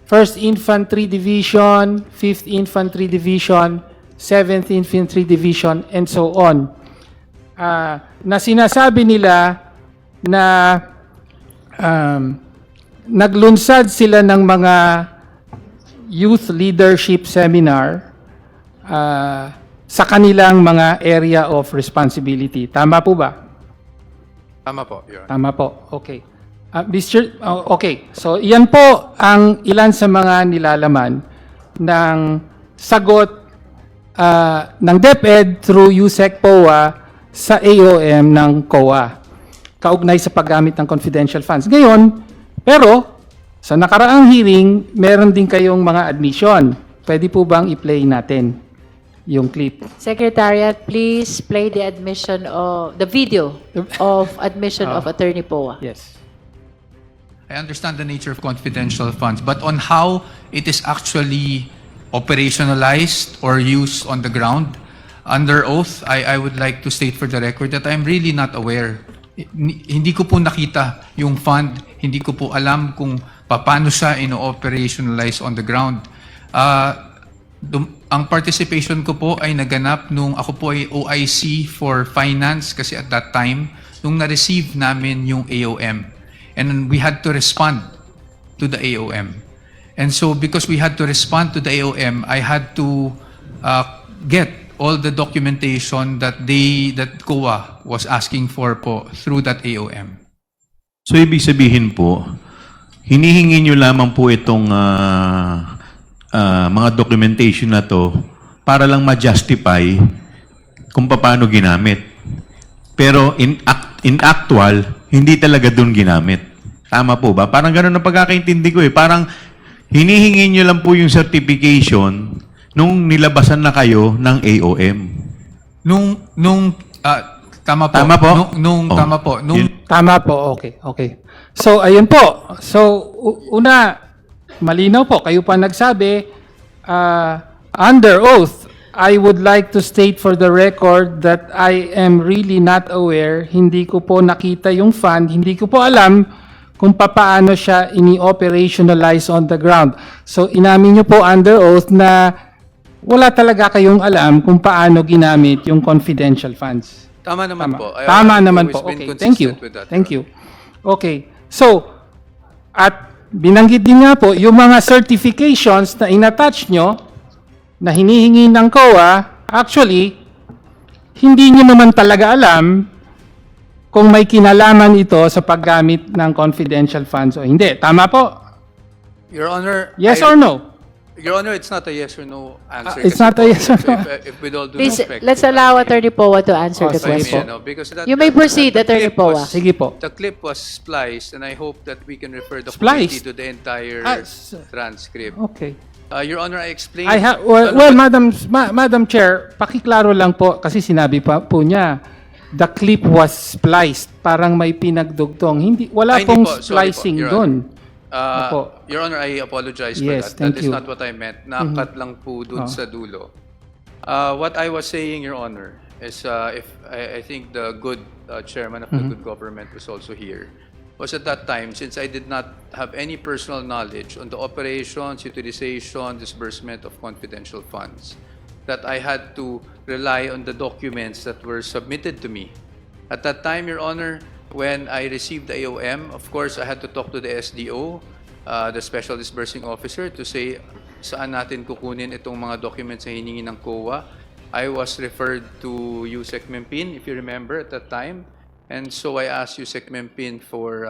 1st Infantry Division, 5th Infantry Division, 7th Infantry Division, and so on. Na sinasabi nila na naglunsad sila ng mga youth leadership seminar sa kanilang mga area of responsibility. Tama po ba? Tama po, Your Honor. Tama po. Okay. Okay. So, yan po ang ilan sa mga nilalaman ng sagot ng DepEd through USEC POA sa AOM ng COA kaugnay sa paggamit ng confidential funds. Ngayon, pero sa nakaraang hearing, meron din kayong mga admission. Pwede po bang i-play natin yung clip? Secretariat, please play the admission of the video of admission of Attorney Poa. Yes. I understand the nature of confidential funds, but on how it is actually operationalized or used on the ground, under oath, I would like to state for the record that I'm really not aware. Hindi ko po nakita yung fund, hindi ko po alam kung paano siya ino-operationalize on the ground. Ang participation ko po ay naganap nung ako po ay OIC for finance kasi at that time, nung na-receive namin yung AOM. And we had to respond to the AOM. And so because we had to respond to the AOM, I had to get all the documentation that COA was asking for po through that AOM. So ibig sabihin po, hinihingi nyo lamang po itong mga documentation na to para lang ma-justify kung paano ginamit. Pero in actual, hindi talaga doon ginamit. Tama po ba? Parang gano'n ang pagkakaintindi ko eh. Parang hinihingi nyo lang po yung certification nung nilabasan na kayo ng AOM. Tama po. Tama po? Tama po. Tama po, okay. So, ayun po. So, una, malinaw po. Kayo pa nagsabi, under oath, I would like to state for the record that I am really not aware. Hindi ko po nakita yung fund. Hindi ko po alam kung paano siya ini-operationalize on the ground. So, inamin nyo po under oath na wala talaga kayong alam kung paano ginamit yung confidential funds. Tama naman po. Tama naman po. Always been Okay, thank you. consistent with that, Thank Your you. Okay. So, at binanggit din nga po, yung mga certifications na inattach nyo, na hinihingi ng COA, actually, hindi nyo naman talaga alam kung may kinalaman ito sa paggamit ng confidential funds o hindi. Tama po? Your Honor, Yes or no? Your Honor, it's not a yes or no answer. It's kasi not a po, yes or no. If with all due Please, respect, let's allow Attorney Poa to answer the sige question. po. because that, You may proceed, Attorney clip was- Poa. Sige po. The clip was spliced, and I hope that we can refer the Spliced? committee to the entire transcript. Okay. Your Honor, I explained. Well, Madam Chair, pakiklaro lang po kasi sinabi pa po niya, the clip was spliced, parang may pinagdugtong. Wala Hindi pong po, sorry po, splicing Your doon. Opo. Your Honor, I apologize for Yes, that. thank That is you. not what I meant. Nakat lang po dun sa dulo. What I was saying, Your Honor, is if I think the good chairman of the good government was also here, was at that time, since I did not have any personal knowledge on the operations, utilization, disbursement of confidential funds, that I had to rely on the documents that were submitted to me. At that time, Your Honor, when I received the AOM, of course, I had to talk to the SDO. the Special Disbursing Officer to say saan natin kukunin itong mga documents na hiningi ng COA. I was referred to Yusek Mempin, if you remember at that time. And so I asked Yusek Mempin for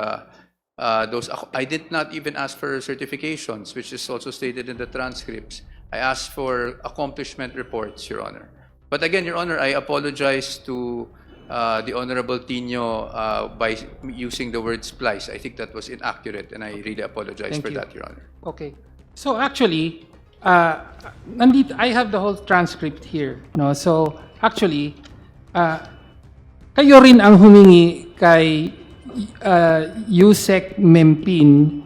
those. I did not even ask for certifications, which is also stated in the transcripts. I asked for accomplishment reports, Your Honor. But again, Your Honor, I apologize to the Honorable Tino by using the word splice. I think that was inaccurate, and I really apologize Thank for you. that, Your Honor. Okay. So actually, I have the whole transcript here. No? So actually, kayo rin ang humingi kay Yusek Mempin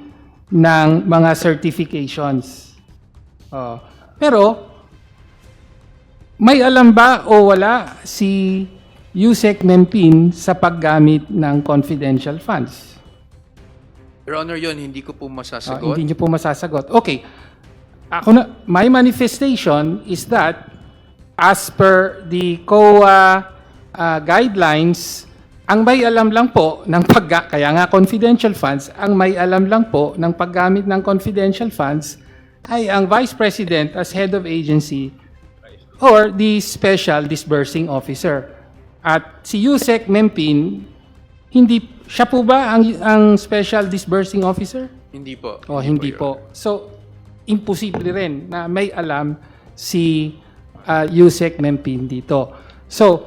ng mga certifications. Pero, may alam ba o wala si Yusek Mempin sa paggamit ng confidential funds? Your Honor, yun, hindi ko po masasagot. Hindi niyo po masasagot. Okay. My manifestation is that as per the COA guidelines, ang may alam lang po ng kaya nga confidential funds, ang may alam lang po ng paggamit ng confidential funds ay ang Vice President as head of agency or the Special Disbursing Officer. At si Yusek Mempin, siya po ba ang Special Disbursing Officer? Hindi po. Hindi Your po. Honor. So, imposible rin na may alam si Yusek Mempin dito. So,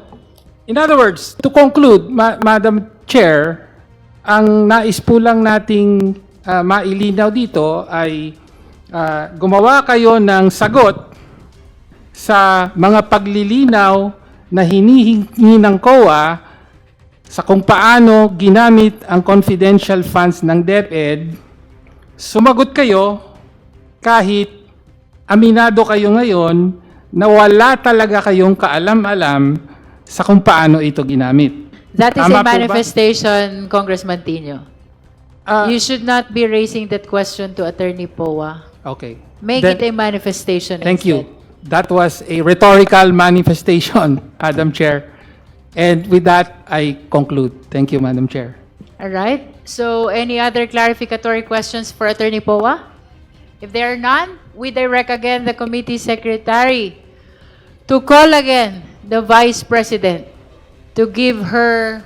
in other words, to conclude, Madam Chair, ang nais po lang nating mailinaw dito ay gumawa kayo ng sagot sa mga paglilinaw na hinihingi ng COA sa kung paano ginamit ang confidential funds ng DepEd. Sumagot kayo kahit aminado kayo ngayon na wala talaga kayong kaalam-alam sa kung paano ito ginamit. That is Tama a po ba? manifestation, Congressman Tino. You should not be raising that question to Attorney Poa. Okay. Make Then- it a manifestation Thank instead. you. That was a rhetorical manifestation, Madam Chair. And with that, I conclude. Thank you, Madam Chair. All right. So, any other clarificatory questions for Attorney Poa? If there are none, we direct again the committee secretary to call again the Vice President to give her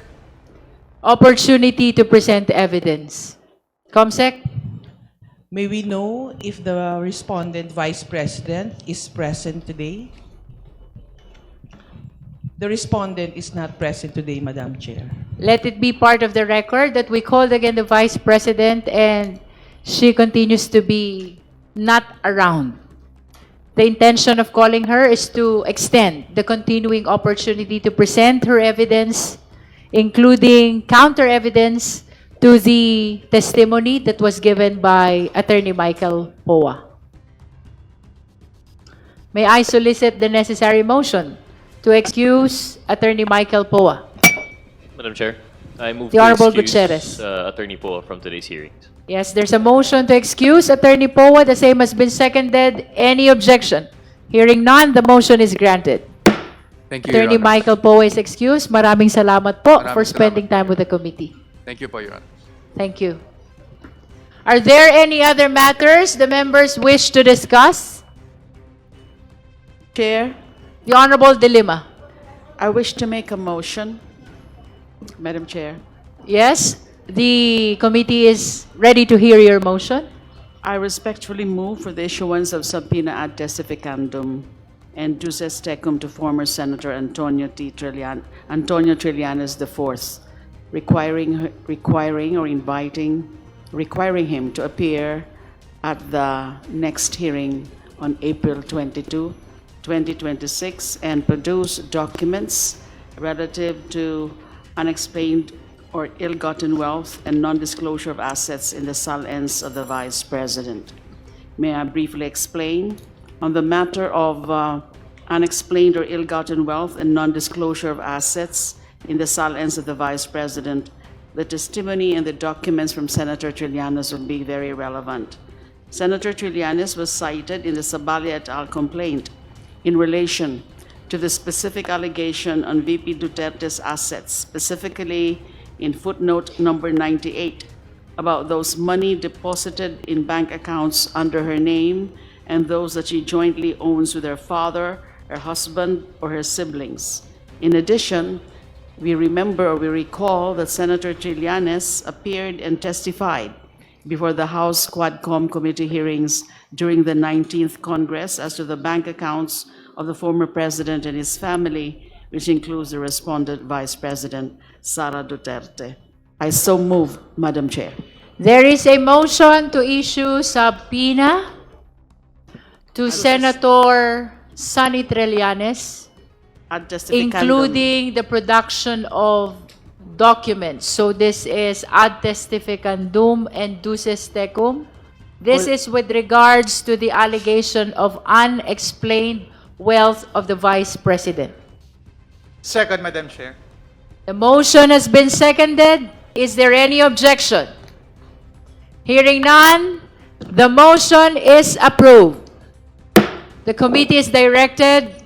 opportunity to present evidence. Comsec? May we know if the respondent Vice President is present today? The respondent is not present today, Madam Chair. Let it be part of the record that we called again the Vice President and she continues to be not around. The intention of calling her is to extend the continuing opportunity to present her evidence, including counter evidence to the testimony that was given by Attorney Michael Poa. May I solicit the necessary motion to excuse Attorney Michael Poa? Madam Chair, I move The to Honorable excuse Gutierrez. Attorney Poe from today's hearings. Yes, there's a motion to excuse Attorney Poa. The same has been seconded. Any objection? Hearing none, the motion is granted. Thank you, Your Attorney Honor. Michael Poa is excused. Maraming salamat po Maraming for spending time with the committee. Thank you po, Your Honor. Thank you. Are there any other matters the members wish to discuss? Chair, The Honorable Dilima. I wish to make a motion, Madam Chair. Yes, the committee is ready to hear your motion. I respectfully move for the issuance of subpoena ad testificandum and duces tecum to former Senator Antonio Trillanes IV, requiring him to appear at the next hearing on April 22, 2026, and produce documents relative to unexplained or ill-gotten wealth and non-disclosure of assets in the salens of the Vice President. May I briefly explain? On the matter of unexplained or ill-gotten wealth and non-disclosure of assets in the salens of the Vice President, the testimony and the documents from Senator Trillanes will be very relevant. Senator Trillanes was cited in the Sabali et al. Complaint in relation to the specific allegation on VP Duterte's assets, specifically in footnote number 98 about those money deposited in bank accounts under her name and those that she jointly owns with her father, her husband, or her siblings. In addition, we recall that Senator Trillanes appeared and testified before the House Quadcom committee hearings during the 19th Congress as to the bank accounts of the former president and his family, which includes the respondent Vice President Sara Duterte. I so move, Madam Chair. There is a motion to issue subpoena to Senator Sonny Trillanes, Ad testificandum. including the production of documents. So this is ad testificandum and duces tecum. This is with regards to the allegation of unexplained wealth of the Vice President. Second, Madam Chair. The motion has been seconded. Is there any objection? Hearing none, the motion is approved. The committee is directed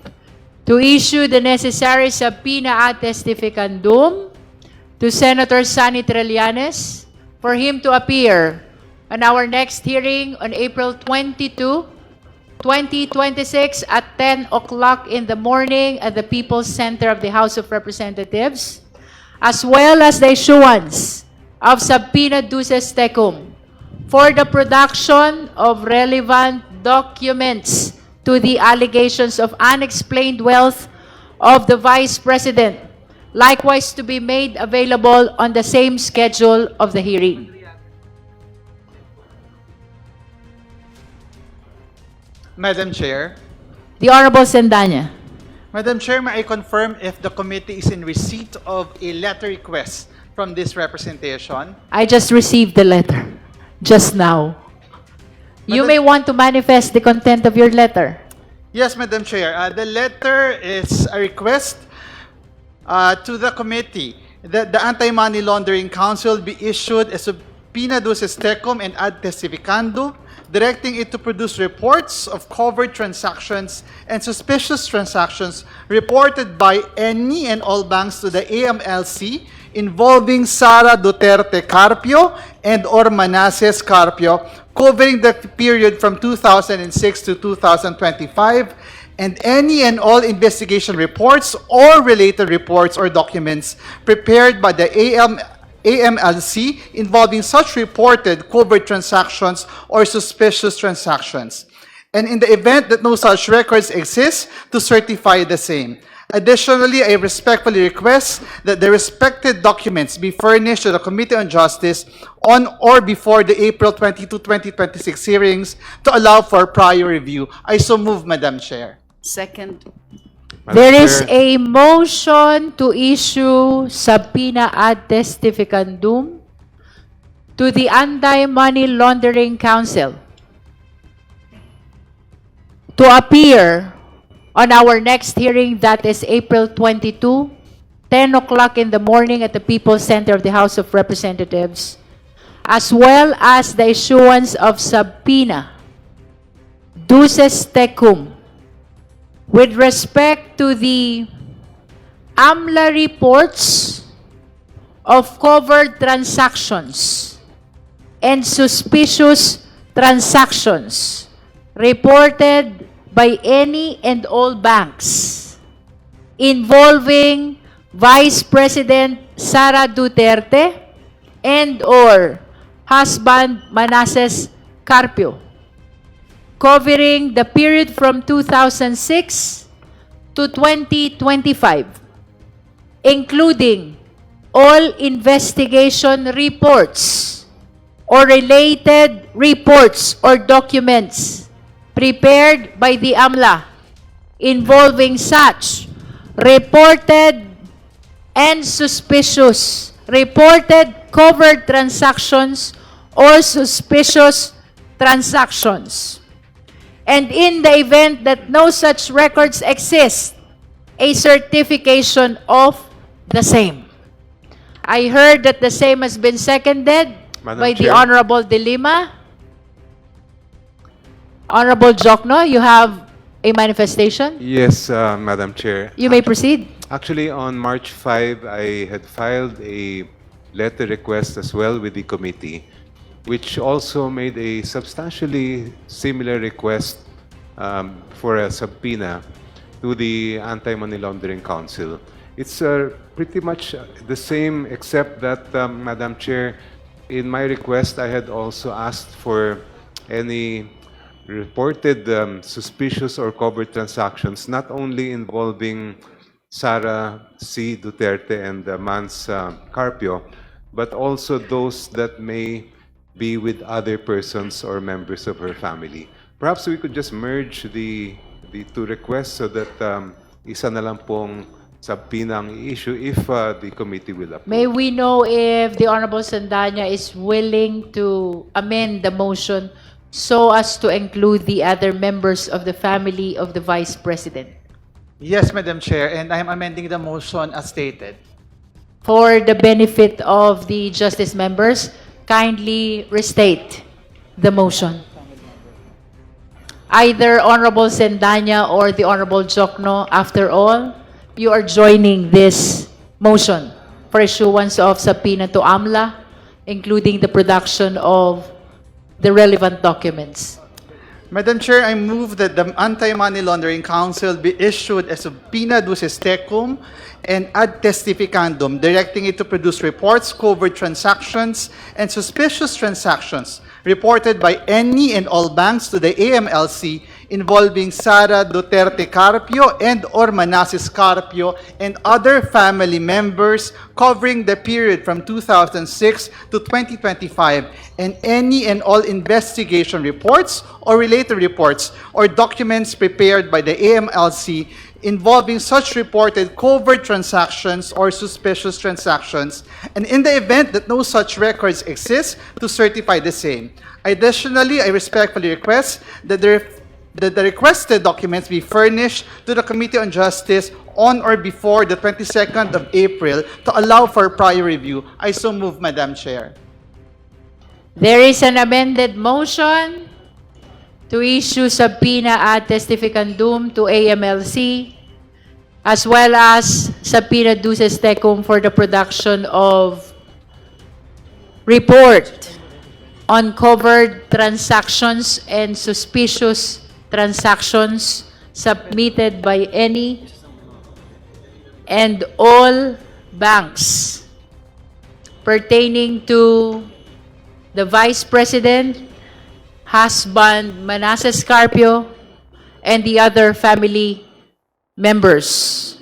to issue the necessary subpoena ad testificandum to Senator Sonny Trillanes for him to appear on our next hearing on April 22, 2026 at 10 o'clock in the morning at the People's Center of the House of Representatives, as well as the issuance of subpoena duces tecum for the production of relevant documents to the allegations of unexplained wealth of the Vice President, likewise to be made available on the same schedule of the hearing. Madam Chair. The Honorable Sendanya. Madam Chair, may I confirm if the committee is in receipt of a letter request from this representation? I just received the letter just now. You Madam- may want to manifest the content of your letter. Yes, Madam Chair. The letter is a request to the committee that the Anti-Money Laundering Council be issued a subpoena duces tecum and ad testificandum, directing it to produce reports of covered transactions and suspicious transactions reported by any and all banks to the AMLC involving Sara Duterte Carpio and or Manasseh Carpio, covering the period from 2006 to 2025, and any and all investigation reports or related reports or documents prepared by the AMLC involving such reported covered transactions or suspicious transactions. And in the event that no such records exist, to certify the same. Additionally, I respectfully request that the respected documents be furnished to the Committee on Justice on or before the April 22, 2026 hearings to allow for prior review. I so move, Madam Chair. Second. There is a motion to issue subpoena ad testificandum to the Anti-Money Laundering Council to appear on our next hearing, that is April 22, 10 o'clock in the morning at the People's Center of the House of Representatives, as well as the issuance of subpoena duces tecum with respect to the AMLA reports of covered transactions and suspicious transactions reported by any and all banks involving Vice President Sara Duterte and or husband Manasseh Carpio, covering the period from 2006 to 2025, including all investigation reports or related reports or documents prepared by the AMLA involving such reported and suspicious, reported covered transactions or suspicious transactions. And in the event that no such records exist, a certification of the same. I heard that the same has been seconded Madam by the Chair. Honorable De Lima. Honorable Jokno, you have a manifestation? Yes, Madam Chair. You may proceed. Actually, on March 5, I had filed a letter request as well with the committee which also made a substantially similar request for a subpoena to the Anti-Money Laundering Council. It's pretty much the same, except that, Madam Chair, in my request, I had also asked for any reported suspicious or covert transactions, not only involving Sara C. Duterte and Mans Carpio, but also those that may be with other persons or members of her family. Perhaps we could just merge the two requests so that isa na lang pong subpoena ang issue if the committee will approve. May we know if the Honorable Sandanya is willing to amend the motion so as to include the other members of the family of the Vice President? Yes, Madam Chair, and I am amending the motion as stated. For the benefit of the Justice members, kindly restate the motion. Either Honorable Sendanya or the Honorable Jokno, after all, you are joining this motion for issuance of subpoena to AMLA, including the production of the relevant documents. Madam Chair, I move that the Anti-Money Laundering Council be issued a subpoena duces tecum and ad testificandum, directing it to produce reports, covert transactions, and suspicious transactions reported by any and all banks to the AMLC involving Sara Duterte Carpio and or Manasseh Carpio and other family members covering the period from 2006 to 2025, and any and all investigation reports or related reports or documents prepared by the AMLC involving such reported covert transactions or suspicious transactions, and in the event that no such records exist, to certify the same. Additionally, I respectfully request that the requested documents be furnished to the Committee on Justice on or before the 22nd of April to allow for prior review. I so move, Madam Chair. There is an amended motion to issue subpoena ad testificandum to AMLC, as well as subpoena duces tecum for the production of report on covered transactions and suspicious transactions submitted by any and all banks pertaining to the Vice President, husband Manasseh Carpio, and the other family members.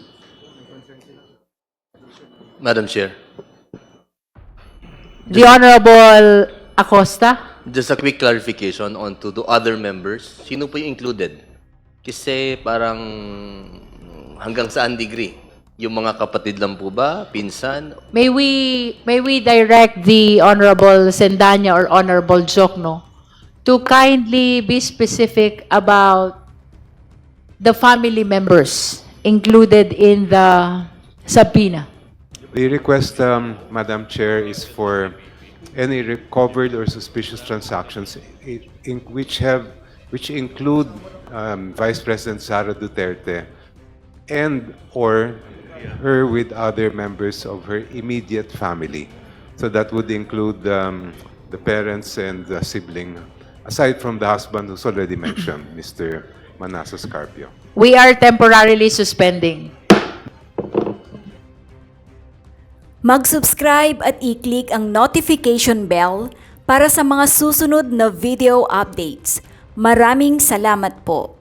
Madam Chair, The Honorable Acosta. just a quick clarification on to the other members. Sino po yung included? Kasi parang hanggang saan degree? Yung mga kapatid lang po ba? Pinsan? May we direct the Honorable Sendanya or Honorable Jokno to kindly be specific about the family members included in the subpoena. The request, Madam Chair, is for any recovered or suspicious transactions which include Vice President Sara Duterte and or her with other members of her immediate family. So that would include the parents and the sibling, aside from the husband who's already mentioned, Mr. Manasseh Carpio. We are temporarily suspending. Mag-subscribe at i-click ang notification bell para sa mga susunod na video updates. Maraming salamat po.